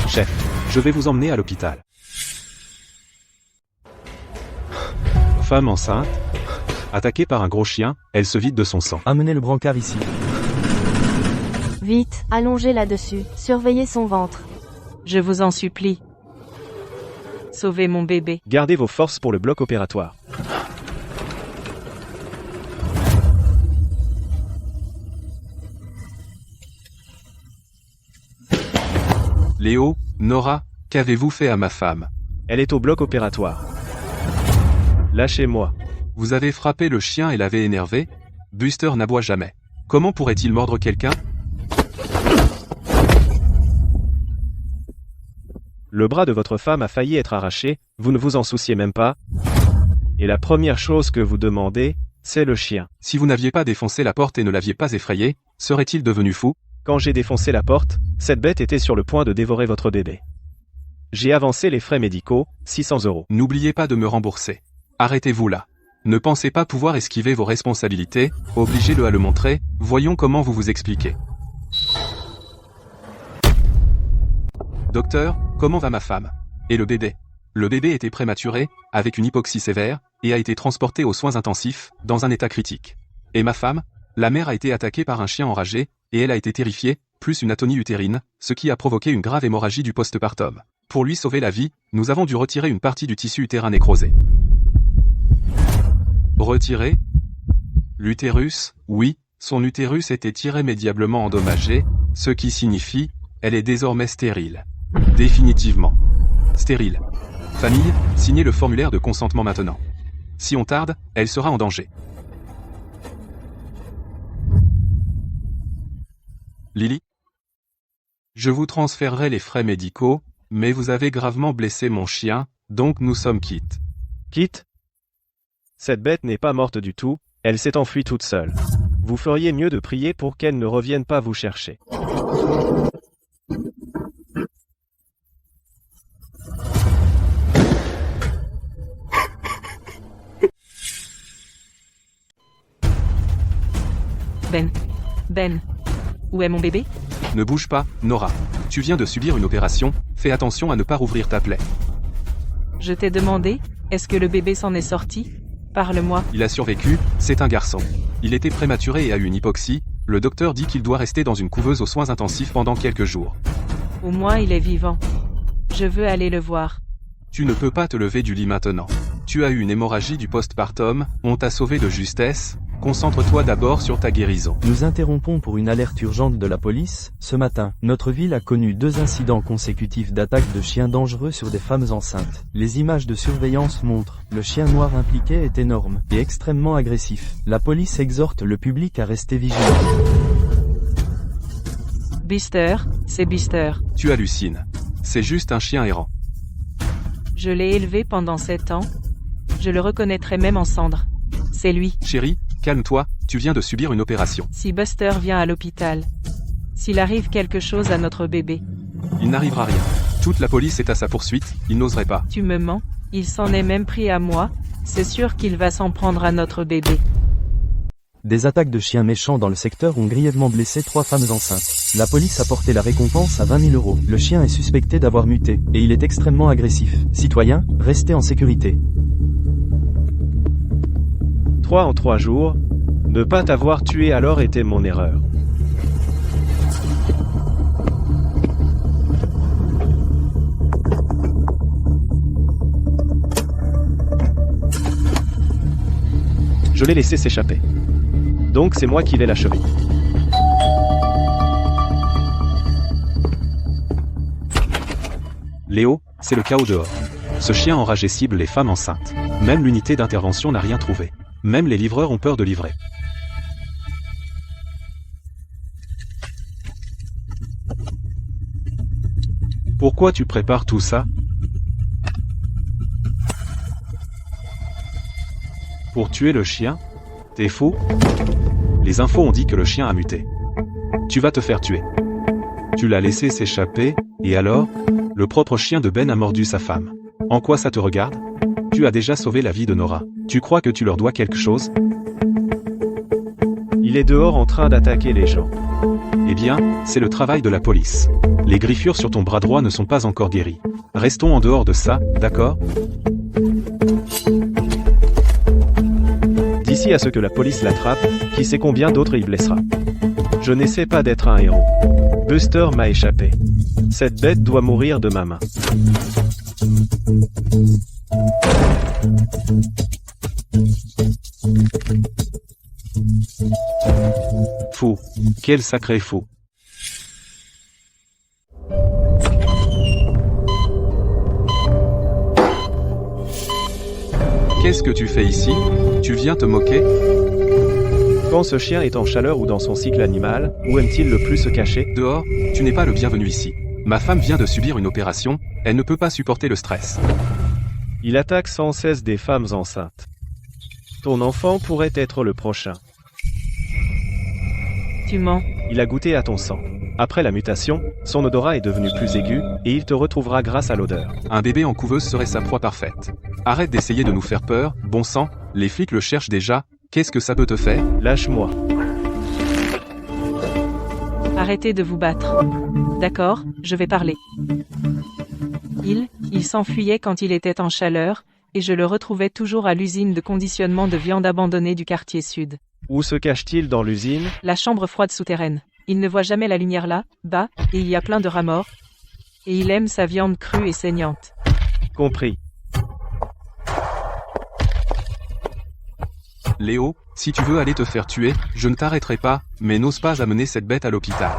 Chef, je vais vous emmener à l'hôpital. Femme enceinte, attaquée par un gros chien, elle se vide de son sang. Amenez le brancard ici. Vite, allongez là-dessus, surveillez son ventre. Je vous en supplie. Sauvez mon bébé. Gardez vos forces pour le bloc opératoire. Léo, Nora, qu'avez-vous fait à ma femme? Elle est au bloc opératoire. Lâchez-moi. Vous avez frappé le chien et l'avez énervé? Buster n'aboie jamais. Comment pourrait-il mordre quelqu'un? Le bras de votre femme a failli être arraché, vous ne vous en souciez même pas. Et la première chose que vous demandez, c'est le chien. Si vous n'aviez pas défoncé la porte et ne l'aviez pas effrayé, serait-il devenu fou? Quand j'ai défoncé la porte, cette bête était sur le point de dévorer votre bébé. J'ai avancé les frais médicaux, 600 €. N'oubliez pas de me rembourser. Arrêtez-vous là. Ne pensez pas pouvoir esquiver vos responsabilités, obligez-le à le montrer, voyons comment vous vous expliquez. Docteur, comment va ma femme? Et le bébé? Le bébé était prématuré, avec une hypoxie sévère, et a été transporté aux soins intensifs, dans un état critique. Et ma femme? La mère a été attaquée par un chien enragé, et elle a été terrifiée, plus une atonie utérine, ce qui a provoqué une grave hémorragie du postpartum. Pour lui sauver la vie, nous avons dû retirer une partie du tissu utérin nécrosé. Retirer? L'utérus? Oui, son utérus était irrémédiablement endommagé, ce qui signifie, elle est désormais stérile. Définitivement. Stérile. Famille, signez le formulaire de consentement maintenant. Si on tarde, elle sera en danger. Lily? Je vous transférerai les frais médicaux, mais vous avez gravement blessé mon chien, donc nous sommes quittes. Quitte? Cette bête n'est pas morte du tout, elle s'est enfuie toute seule. Vous feriez mieux de prier pour qu'elle ne revienne pas vous chercher. Ben, où est mon bébé? Ne bouge pas, Nora. Tu viens de subir une opération, fais attention à ne pas rouvrir ta plaie. Je t'ai demandé, est-ce que le bébé s'en est sorti? Parle-moi. Il a survécu, c'est un garçon. Il était prématuré et a eu une hypoxie, le docteur dit qu'il doit rester dans une couveuse aux soins intensifs pendant quelques jours. Au moins il est vivant. Je veux aller le voir. Tu ne peux pas te lever du lit maintenant. Tu as eu une hémorragie du postpartum, on t'a sauvé de justesse, concentre-toi d'abord sur ta guérison. Nous interrompons pour une alerte urgente de la police. Ce matin, notre ville a connu 2 incidents consécutifs d'attaques de chiens dangereux sur des femmes enceintes. Les images de surveillance montrent, le chien noir impliqué est énorme et extrêmement agressif. La police exhorte le public à rester vigilant. Bister, c'est Bister. Tu hallucines. C'est juste un chien errant. Je l'ai élevé pendant 7 ans. Je le reconnaîtrai même en cendres. C'est lui. Chérie, calme-toi, tu viens de subir une opération. Si Buster vient à l'hôpital, s'il arrive quelque chose à notre bébé, Il n'arrivera rien. Toute la police est à sa poursuite, il n'oserait pas. tu me mens, il s'en est même pris à moi, c'est sûr qu'il va s'en prendre à notre bébé. Des attaques de chiens méchants dans le secteur ont grièvement blessé 3 femmes enceintes. La police a porté la récompense à 20 000 €. Le chien est suspecté d'avoir muté, et il est extrêmement agressif. Citoyens, restez en sécurité. 3 en 3 jours. Ne pas t'avoir tué alors était mon erreur. Je l'ai laissé s'échapper. Donc c'est moi qui vais l'achever. Léo, c'est le chaos dehors. Ce chien enragé cible les femmes enceintes. Même l'unité d'intervention n'a rien trouvé. Même les livreurs ont peur de livrer. Pourquoi tu prépares tout ça? Pour tuer le chien? T'es fou? Les infos ont dit que le chien a muté. Tu vas te faire tuer. Tu l'as laissé s'échapper, et alors? Le propre chien de Ben a mordu sa femme. En quoi ça te regarde? Tu as déjà sauvé la vie de Nora. Tu crois que tu leur dois quelque chose? Il est dehors en train d'attaquer les gens. Eh bien, c'est le travail de la police. Les griffures sur ton bras droit ne sont pas encore guéries. Restons en dehors de ça, d'accord? D'ici à ce que la police l'attrape, qui sait combien d'autres il blessera. Je n'essaie pas d'être un héros. Buster m'a échappé. Cette bête doit mourir de ma main. Fou. Quel sacré fou. Qu'est-ce que tu fais ici? Tu viens te moquer? Quand ce chien est en chaleur ou dans son cycle animal, où aime-t-il le plus se cacher? Dehors, tu n'es pas le bienvenu ici. Ma femme vient de subir une opération, elle ne peut pas supporter le stress. Il attaque sans cesse des femmes enceintes. Ton enfant pourrait être le prochain. Tu mens. Il a goûté à ton sang. Après la mutation, son odorat est devenu plus aigu, et il te retrouvera grâce à l'odeur. Un bébé en couveuse serait sa proie parfaite. Arrête d'essayer de nous faire peur, bon sang, les flics le cherchent déjà, qu'est-ce que ça peut te faire? Lâche-moi. Arrêtez de vous battre. D'accord, je vais parler. Il s'enfuyait quand il était en chaleur, et je le retrouvais toujours à l'usine de conditionnement de viande abandonnée du quartier sud. Où se cache-t-il dans l'usine? La chambre froide souterraine. Il ne voit jamais la lumière là, bas, et il y a plein de rats morts. Et il aime sa viande crue et saignante. Compris. Léo, si tu veux aller te faire tuer, je ne t'arrêterai pas, mais n'ose pas amener cette bête à l'hôpital.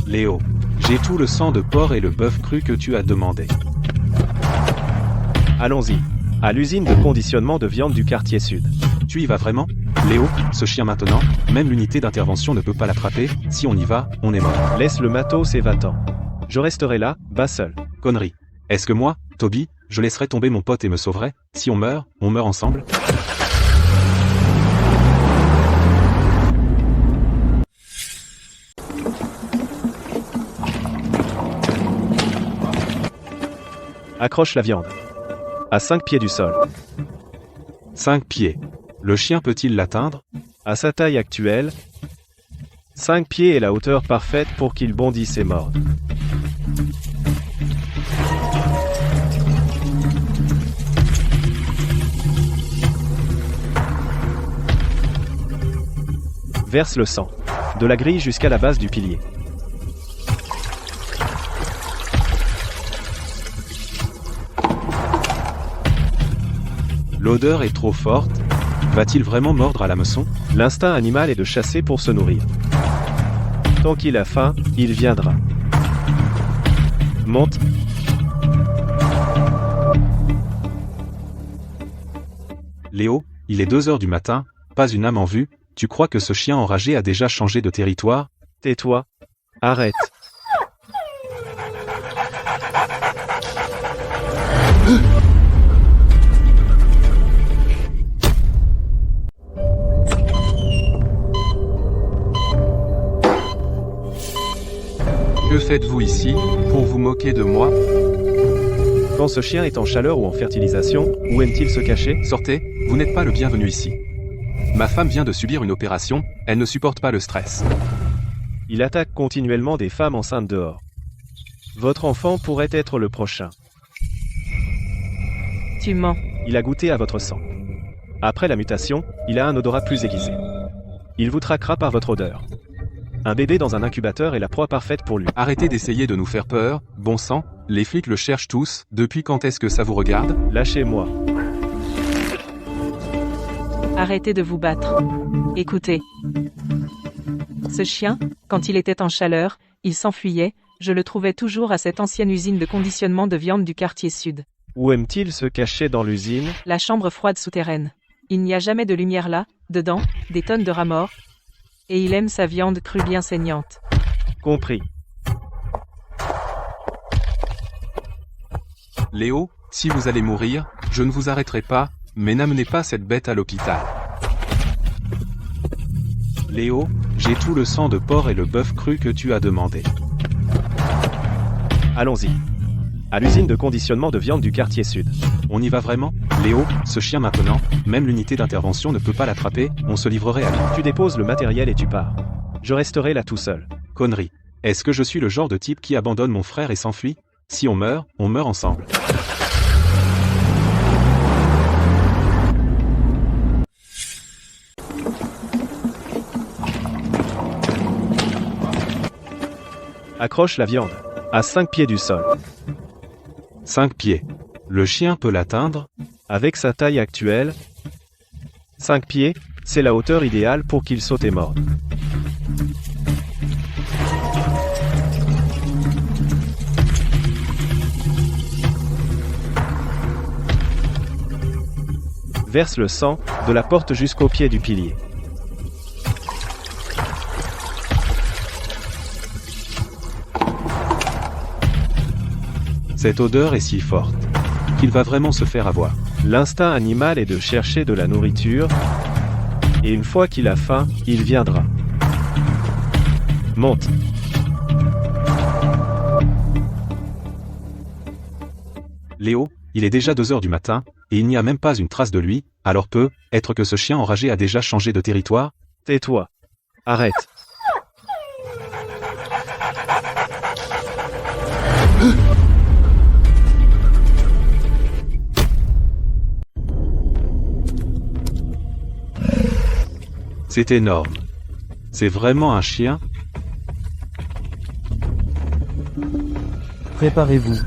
Léo, j'ai tout le sang de porc et le bœuf cru que tu as demandé. Allons-y. À l'usine de conditionnement de viande du quartier sud. Tu y vas vraiment? Léo, ce chien maintenant, même l'unité d'intervention ne peut pas l'attraper, si on y va, on est mort. Laisse le matos et va-t'en. Je resterai là, bas seul. Connerie. Est-ce que moi, Toby, je laisserai tomber mon pote et me sauverai? Si on meurt ensemble? Accroche la viande. À 5 pieds du sol. 5 pieds. Le chien peut-il l'atteindre? À sa taille actuelle, 5 pieds est la hauteur parfaite pour qu'il bondisse et morde. Verse le sang. De la grille jusqu'à la base du pilier. L'odeur est trop forte. Va-t-il vraiment mordre à l'hameçon? L'instinct animal est de chasser pour se nourrir. Tant qu'il a faim, il viendra. Monte. Léo, il est 2 heures du matin, pas une âme en vue. Tu crois que ce chien enragé a déjà changé de territoire? Tais-toi. Arrête. Que faites-vous ici, pour vous moquer de moi? Quand ce chien est en chaleur ou en fertilisation, où aime-t-il se cacher? Sortez, vous n'êtes pas le bienvenu ici. Ma femme vient de subir une opération, elle ne supporte pas le stress. Il attaque continuellement des femmes enceintes dehors. Votre enfant pourrait être le prochain. Tu mens. Il a goûté à votre sang. Après la mutation, il a un odorat plus aiguisé. Il vous traquera par votre odeur. Un bébé dans un incubateur est la proie parfaite pour lui. Arrêtez d'essayer de nous faire peur, bon sang, les flics le cherchent tous, depuis quand est-ce que ça vous regarde? Lâchez-moi. Arrêtez de vous battre. Écoutez. Ce chien, quand il était en chaleur, il s'enfuyait, je le trouvais toujours à cette ancienne usine de conditionnement de viande du quartier sud. Où aime-t-il se cacher dans l'usine? La chambre froide souterraine. Il n'y a jamais de lumière là, dedans, des tonnes de rats morts. Et il aime sa viande crue bien saignante. Compris. Léo, si vous allez mourir, je ne vous arrêterai pas, mais n'amenez pas cette bête à l'hôpital. Léo, j'ai tout le sang de porc et le bœuf cru que tu as demandé. Allons-y. À l'usine de conditionnement de viande du quartier sud. On y va vraiment? Léo, ce chien maintenant, même l'unité d'intervention ne peut pas l'attraper, on se livrerait à lui. Tu déposes le matériel et tu pars. Je resterai là tout seul. Connerie. Est-ce que je suis le genre de type qui abandonne mon frère et s'enfuit? Si on meurt ensemble. Accroche la viande. À 5 pieds du sol. 5 pieds. Le chien peut l'atteindre? Avec sa taille actuelle, 5 pieds, c'est la hauteur idéale pour qu'il saute et morde. Verse le sang, de la porte jusqu'au pied du pilier. Cette odeur est si forte qu'il va vraiment se faire avoir. L'instinct animal est de chercher de la nourriture, et une fois qu'il a faim, il viendra. Monte. Léo, il est déjà 2 heures du matin, et il n'y a même pas une trace de lui, alors peut-être que ce chien enragé a déjà changé de territoire? Tais-toi. Arrête. C'est énorme. C'est vraiment un chien? Préparez-vous.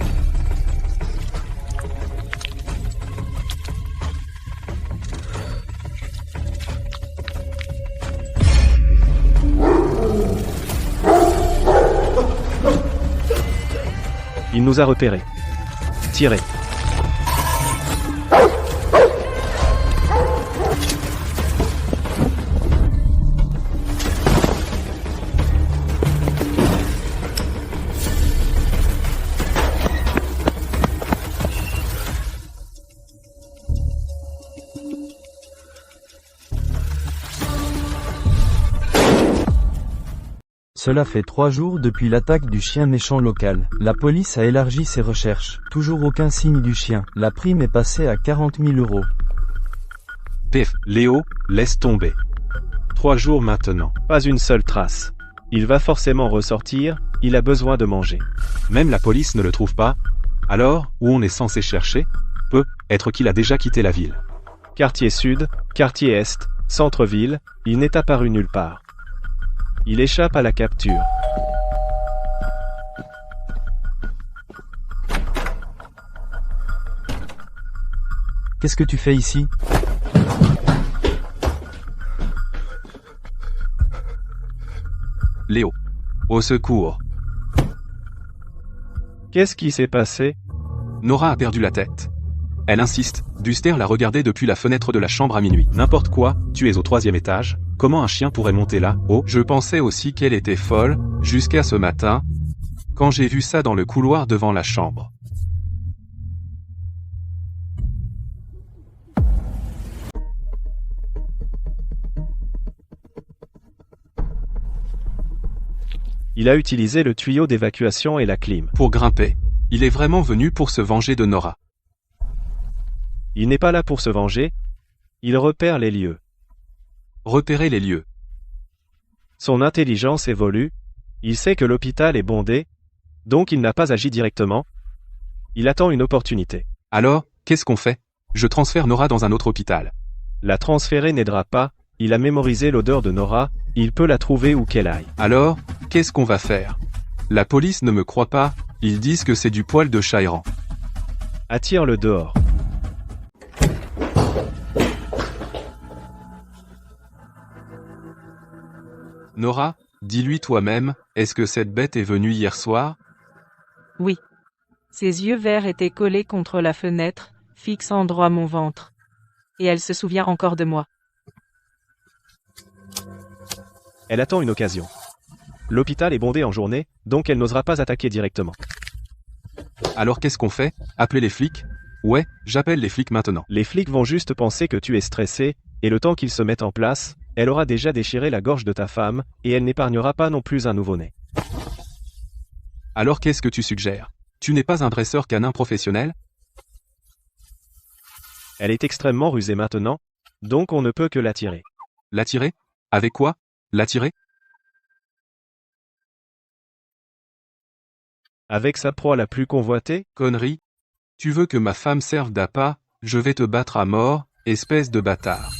Il nous a repérés. Tirez. Cela fait 3 jours depuis l'attaque du chien méchant local. La police a élargi ses recherches. Toujours aucun signe du chien. La prime est passée à 40 000 €. Pef, Léo, laisse tomber. 3 jours maintenant. Pas une seule trace. Il va forcément ressortir, il a besoin de manger. Même la police ne le trouve pas. Alors, où on est censé chercher? Peut être qu'il a déjà quitté la ville. Quartier sud, quartier est, centre-ville, il n'est apparu nulle part. Il échappe à la capture. Qu'est-ce que tu fais ici? Léo. Au secours. Qu'est-ce qui s'est passé? Nora a perdu la tête. Elle insiste, Duster l'a regardée depuis la fenêtre de la chambre à minuit. N'importe quoi, tu es au 3e étage, comment un chien pourrait monter là? Oh, Je pensais aussi qu'elle était folle, jusqu'à ce matin, quand j'ai vu ça dans le couloir devant la chambre. il a utilisé le tuyau d'évacuation et la clim. Pour grimper. Il est vraiment venu pour se venger de Nora. Il n'est pas là pour se venger, il repère les lieux. Repérer les lieux. Son intelligence évolue, il sait que l'hôpital est bondé, donc il n'a pas agi directement. Il attend une opportunité. Alors, qu'est-ce qu'on fait? Je transfère Nora dans un autre hôpital. La transférer n'aidera pas, il a mémorisé l'odeur de Nora, il peut la trouver où qu'elle aille. Alors, qu'est-ce qu'on va faire? La police ne me croit pas, ils disent que c'est du poil de chat errant. Attire-le dehors. Nora, dis-lui toi-même, est-ce que cette bête est venue hier soir? Oui. Ses yeux verts étaient collés contre la fenêtre, fixant droit mon ventre. Et elle se souvient encore de moi. Elle attend une occasion. L'hôpital est bondé en journée, donc elle n'osera pas attaquer directement. Alors qu'est-ce qu'on fait? Appeler les flics? Ouais, j'appelle les flics maintenant. Les flics vont juste penser que tu es stressé, et le temps qu'ils se mettent en place, elle aura déjà déchiré la gorge de ta femme, et elle n'épargnera pas non plus un nouveau-né. Alors qu'est-ce que tu suggères? Tu n'es pas un dresseur canin professionnel? Elle est extrêmement rusée maintenant, donc on ne peut que l'attirer. L'attirer? Avec quoi? L'attirer? Avec sa proie la plus convoitée? Connerie. Tu veux que ma femme serve d'appât? Je vais te battre à mort, espèce de bâtard.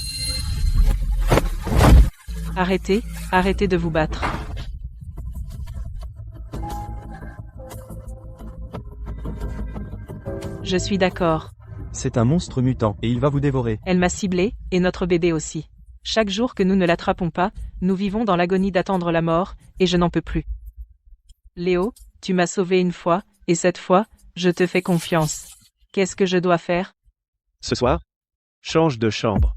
Arrêtez, arrêtez de vous battre. Je suis d'accord. C'est un monstre mutant, et il va vous dévorer. Elle m'a ciblé, et notre bébé aussi. Chaque jour que nous ne l'attrapons pas, nous vivons dans l'agonie d'attendre la mort, et je n'en peux plus. Léo, tu m'as sauvé une fois, et cette fois, je te fais confiance. Qu'est-ce que je dois faire? Ce soir? Change de chambre.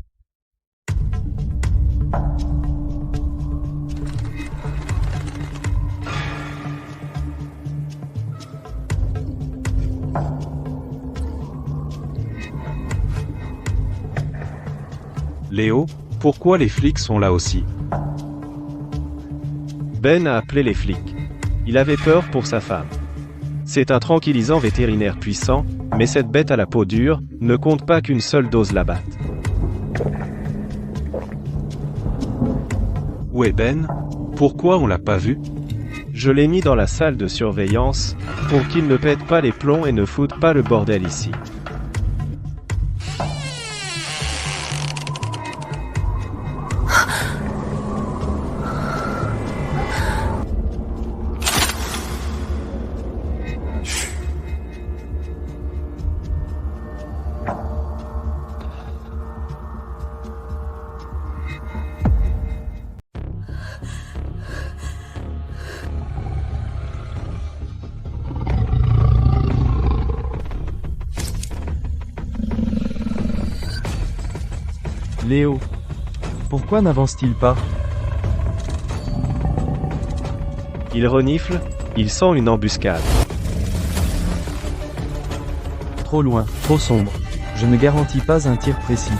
Léo, pourquoi les flics sont là aussi? Ben a appelé les flics. Il avait peur pour sa femme. C'est un tranquillisant vétérinaire puissant, mais cette bête à la peau dure ne compte pas qu'une seule dose la batte. Où est Ben? Pourquoi on l'a pas vu? Je l'ai mis dans la salle de surveillance, pour qu'il ne pète pas les plombs et ne foute pas le bordel ici. Léo. Pourquoi n'avance-t-il pas? Il renifle, il sent une embuscade. Trop loin, trop sombre. Je ne garantis pas un tir précis.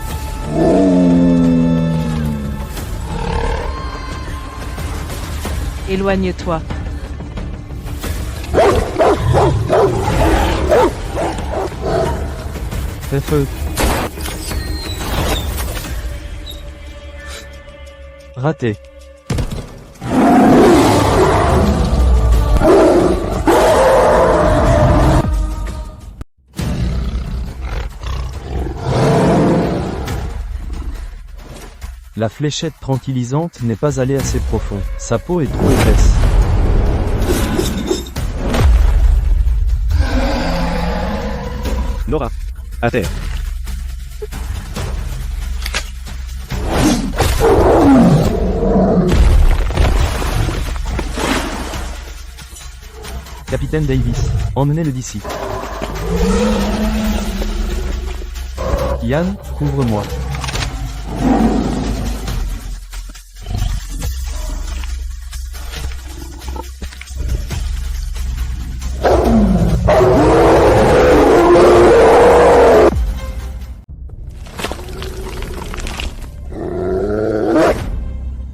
Éloigne-toi. Fais feu. Raté. La fléchette tranquillisante n'est pas allée assez profond. Sa peau est trop épaisse. Nora. À terre. Capitaine Davis, emmenez-le d'ici. Yann, couvre-moi.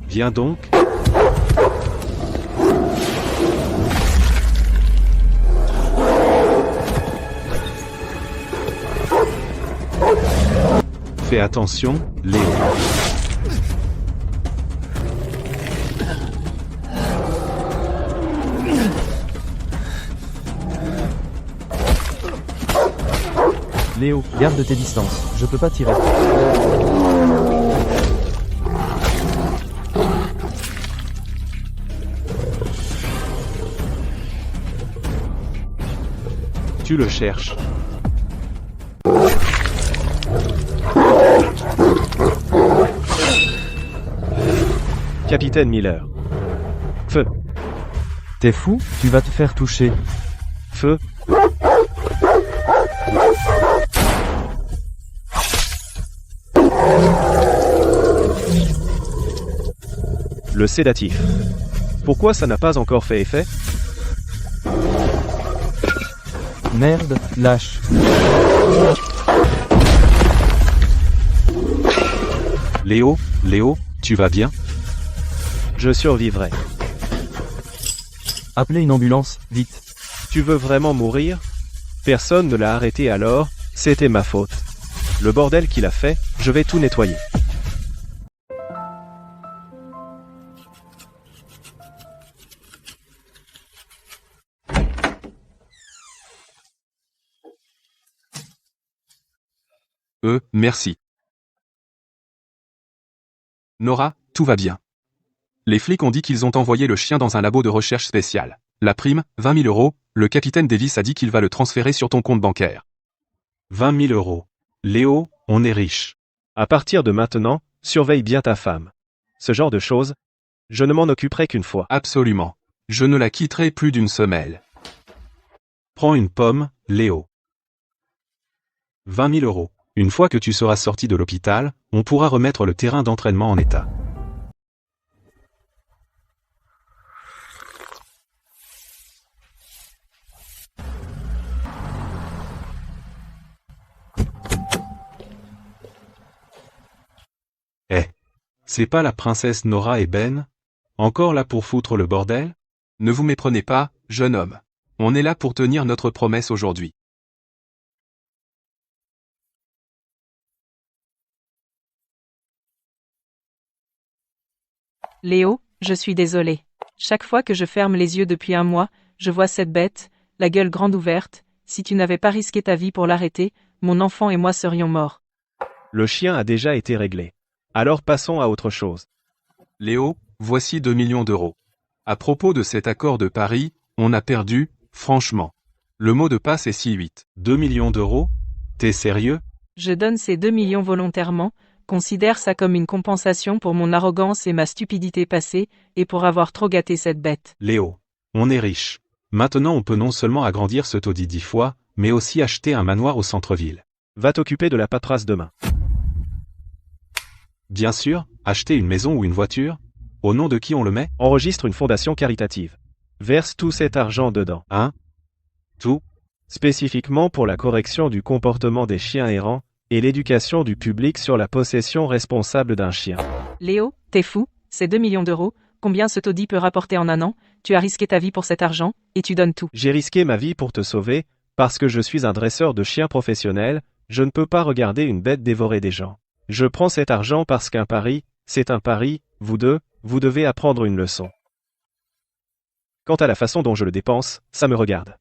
Viens donc. Fais attention, Léo. Léo, garde tes distances, je peux pas tirer. Tu le cherches. Capitaine Miller. Feu. T'es fou? Tu vas te faire toucher. Feu. Le sédatif. Pourquoi ça n'a pas encore fait effet? Merde, lâche. Léo, tu vas bien? Je survivrai. Appelez une ambulance, vite. Tu veux vraiment mourir? Personne ne l'a arrêté alors, c'était ma faute. Le bordel qu'il a fait, je vais tout nettoyer. Merci. Nora, tout va bien. Les flics ont dit qu'ils ont envoyé le chien dans un labo de recherche spécial. La prime, 20 000 €, le capitaine Davis a dit qu'il va le transférer sur ton compte bancaire. 20 000 €. Léo, on est riche. À partir de maintenant, surveille bien ta femme. Ce genre de choses, je ne m'en occuperai qu'une fois. Absolument. Je ne la quitterai plus d'une semelle. Prends une pomme, Léo. 20 000 €. Une fois que tu seras sorti de l'hôpital, on pourra remettre le terrain d'entraînement en état. C'est pas la princesse Nora et Ben? Encore là pour foutre le bordel? Ne vous méprenez pas, jeune homme. On est là pour tenir notre promesse aujourd'hui. Léo, je suis désolé. Chaque fois que je ferme les yeux depuis un mois, je vois cette bête, la gueule grande ouverte. Si tu n'avais pas risqué ta vie pour l'arrêter, mon enfant et moi serions morts. Le chien a déjà été réglé. Alors passons à autre chose. Léo, voici 2 millions d'euros. À propos de cet accord de Paris, on a perdu, franchement. Le mot de passe est 6-8. 2 millions d'euros? T'es sérieux? Je donne ces 2 millions volontairement, considère ça comme une compensation pour mon arrogance et ma stupidité passée, et pour avoir trop gâté cette bête. Léo, on est riche. Maintenant on peut non seulement agrandir ce taudis 10 fois, mais aussi acheter un manoir au centre-ville. Va t'occuper de la paperasse demain. Bien sûr, acheter une maison ou une voiture? Au nom de qui on le met? Enregistre une fondation caritative. Verse tout cet argent dedans. Hein? Tout? Spécifiquement pour la correction du comportement des chiens errants et l'éducation du public sur la possession responsable d'un chien. Léo, t'es fou, c'est 2 millions d'euros, combien ce taudis peut rapporter en un an, tu as risqué ta vie pour cet argent, et tu donnes tout. J'ai risqué ma vie pour te sauver, parce que je suis un dresseur de chiens professionnel, je ne peux pas regarder une bête dévorer des gens. Je prends cet argent parce qu'un pari, c'est un pari, vous deux, vous devez apprendre une leçon. Quant à la façon dont je le dépense, ça me regarde.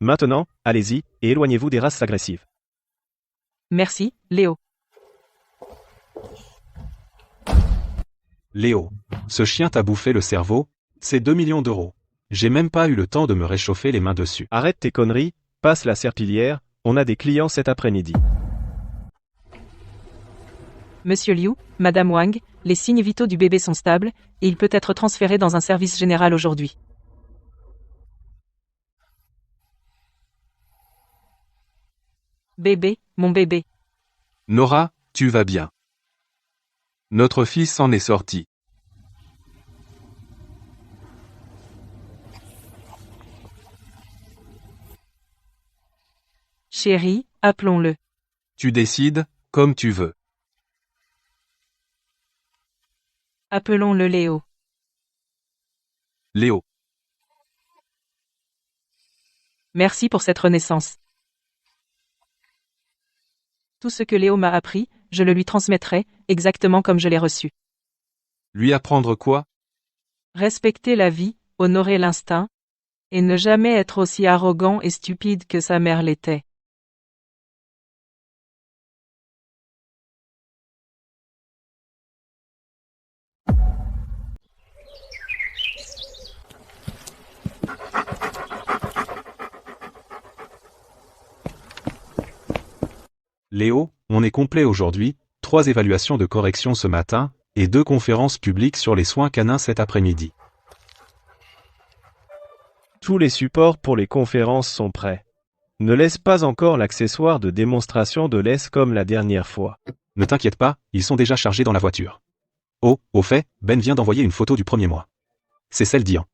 Maintenant, allez-y, et éloignez-vous des races agressives. Merci, Léo. Léo, ce chien t'a bouffé le cerveau? C'est 2 millions d'euros. J'ai même pas eu le temps de me réchauffer les mains dessus. Arrête tes conneries, passe la serpillière, on a des clients cet après-midi. Monsieur Liu, Madame Wang, les signes vitaux du bébé sont stables, et il peut être transféré dans un service général aujourd'hui. Bébé, mon bébé. Nora, tu vas bien. Notre fils s'en est sorti. Chérie, appelons-le. Tu décides, comme tu veux. Appelons-le Léo. Léo. Merci pour cette renaissance. Tout ce que Léo m'a appris, je le lui transmettrai, exactement comme je l'ai reçu. Lui apprendre quoi? Respecter la vie, honorer l'instinct, et ne jamais être aussi arrogant et stupide que sa mère l'était. Léo, on est complet aujourd'hui, 3 évaluations de correction ce matin, et 2 conférences publiques sur les soins canins cet après-midi. Tous les supports pour les conférences sont prêts. Ne laisse pas encore l'accessoire de démonstration de laisse comme la dernière fois. Ne t'inquiète pas, ils sont déjà chargés dans la voiture. Oh, au fait, Ben vient d'envoyer une photo du premier mois. C'est celle d'Ian.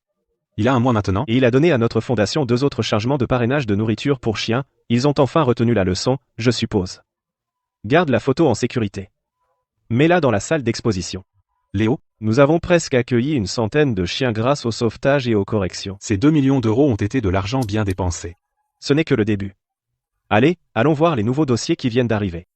Il a un mois maintenant. Et il a donné à notre fondation 2 autres chargements de parrainage de nourriture pour chiens, ils ont enfin retenu la leçon, je suppose. Garde la photo en sécurité. Mets-la dans la salle d'exposition. Léo, nous avons presque accueilli une centaine de chiens grâce au sauvetage et aux corrections. Ces 2 millions d'euros ont été de l'argent bien dépensé. Ce n'est que le début. Allez, allons voir les nouveaux dossiers qui viennent d'arriver.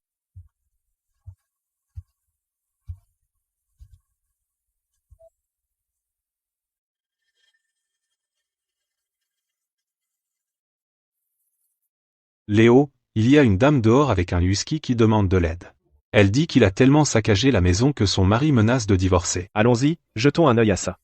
Léo, il y a une dame dehors avec un husky qui demande de l'aide. Elle dit qu'il a tellement saccagé la maison que son mari menace de divorcer. Allons-y, jetons un œil à ça.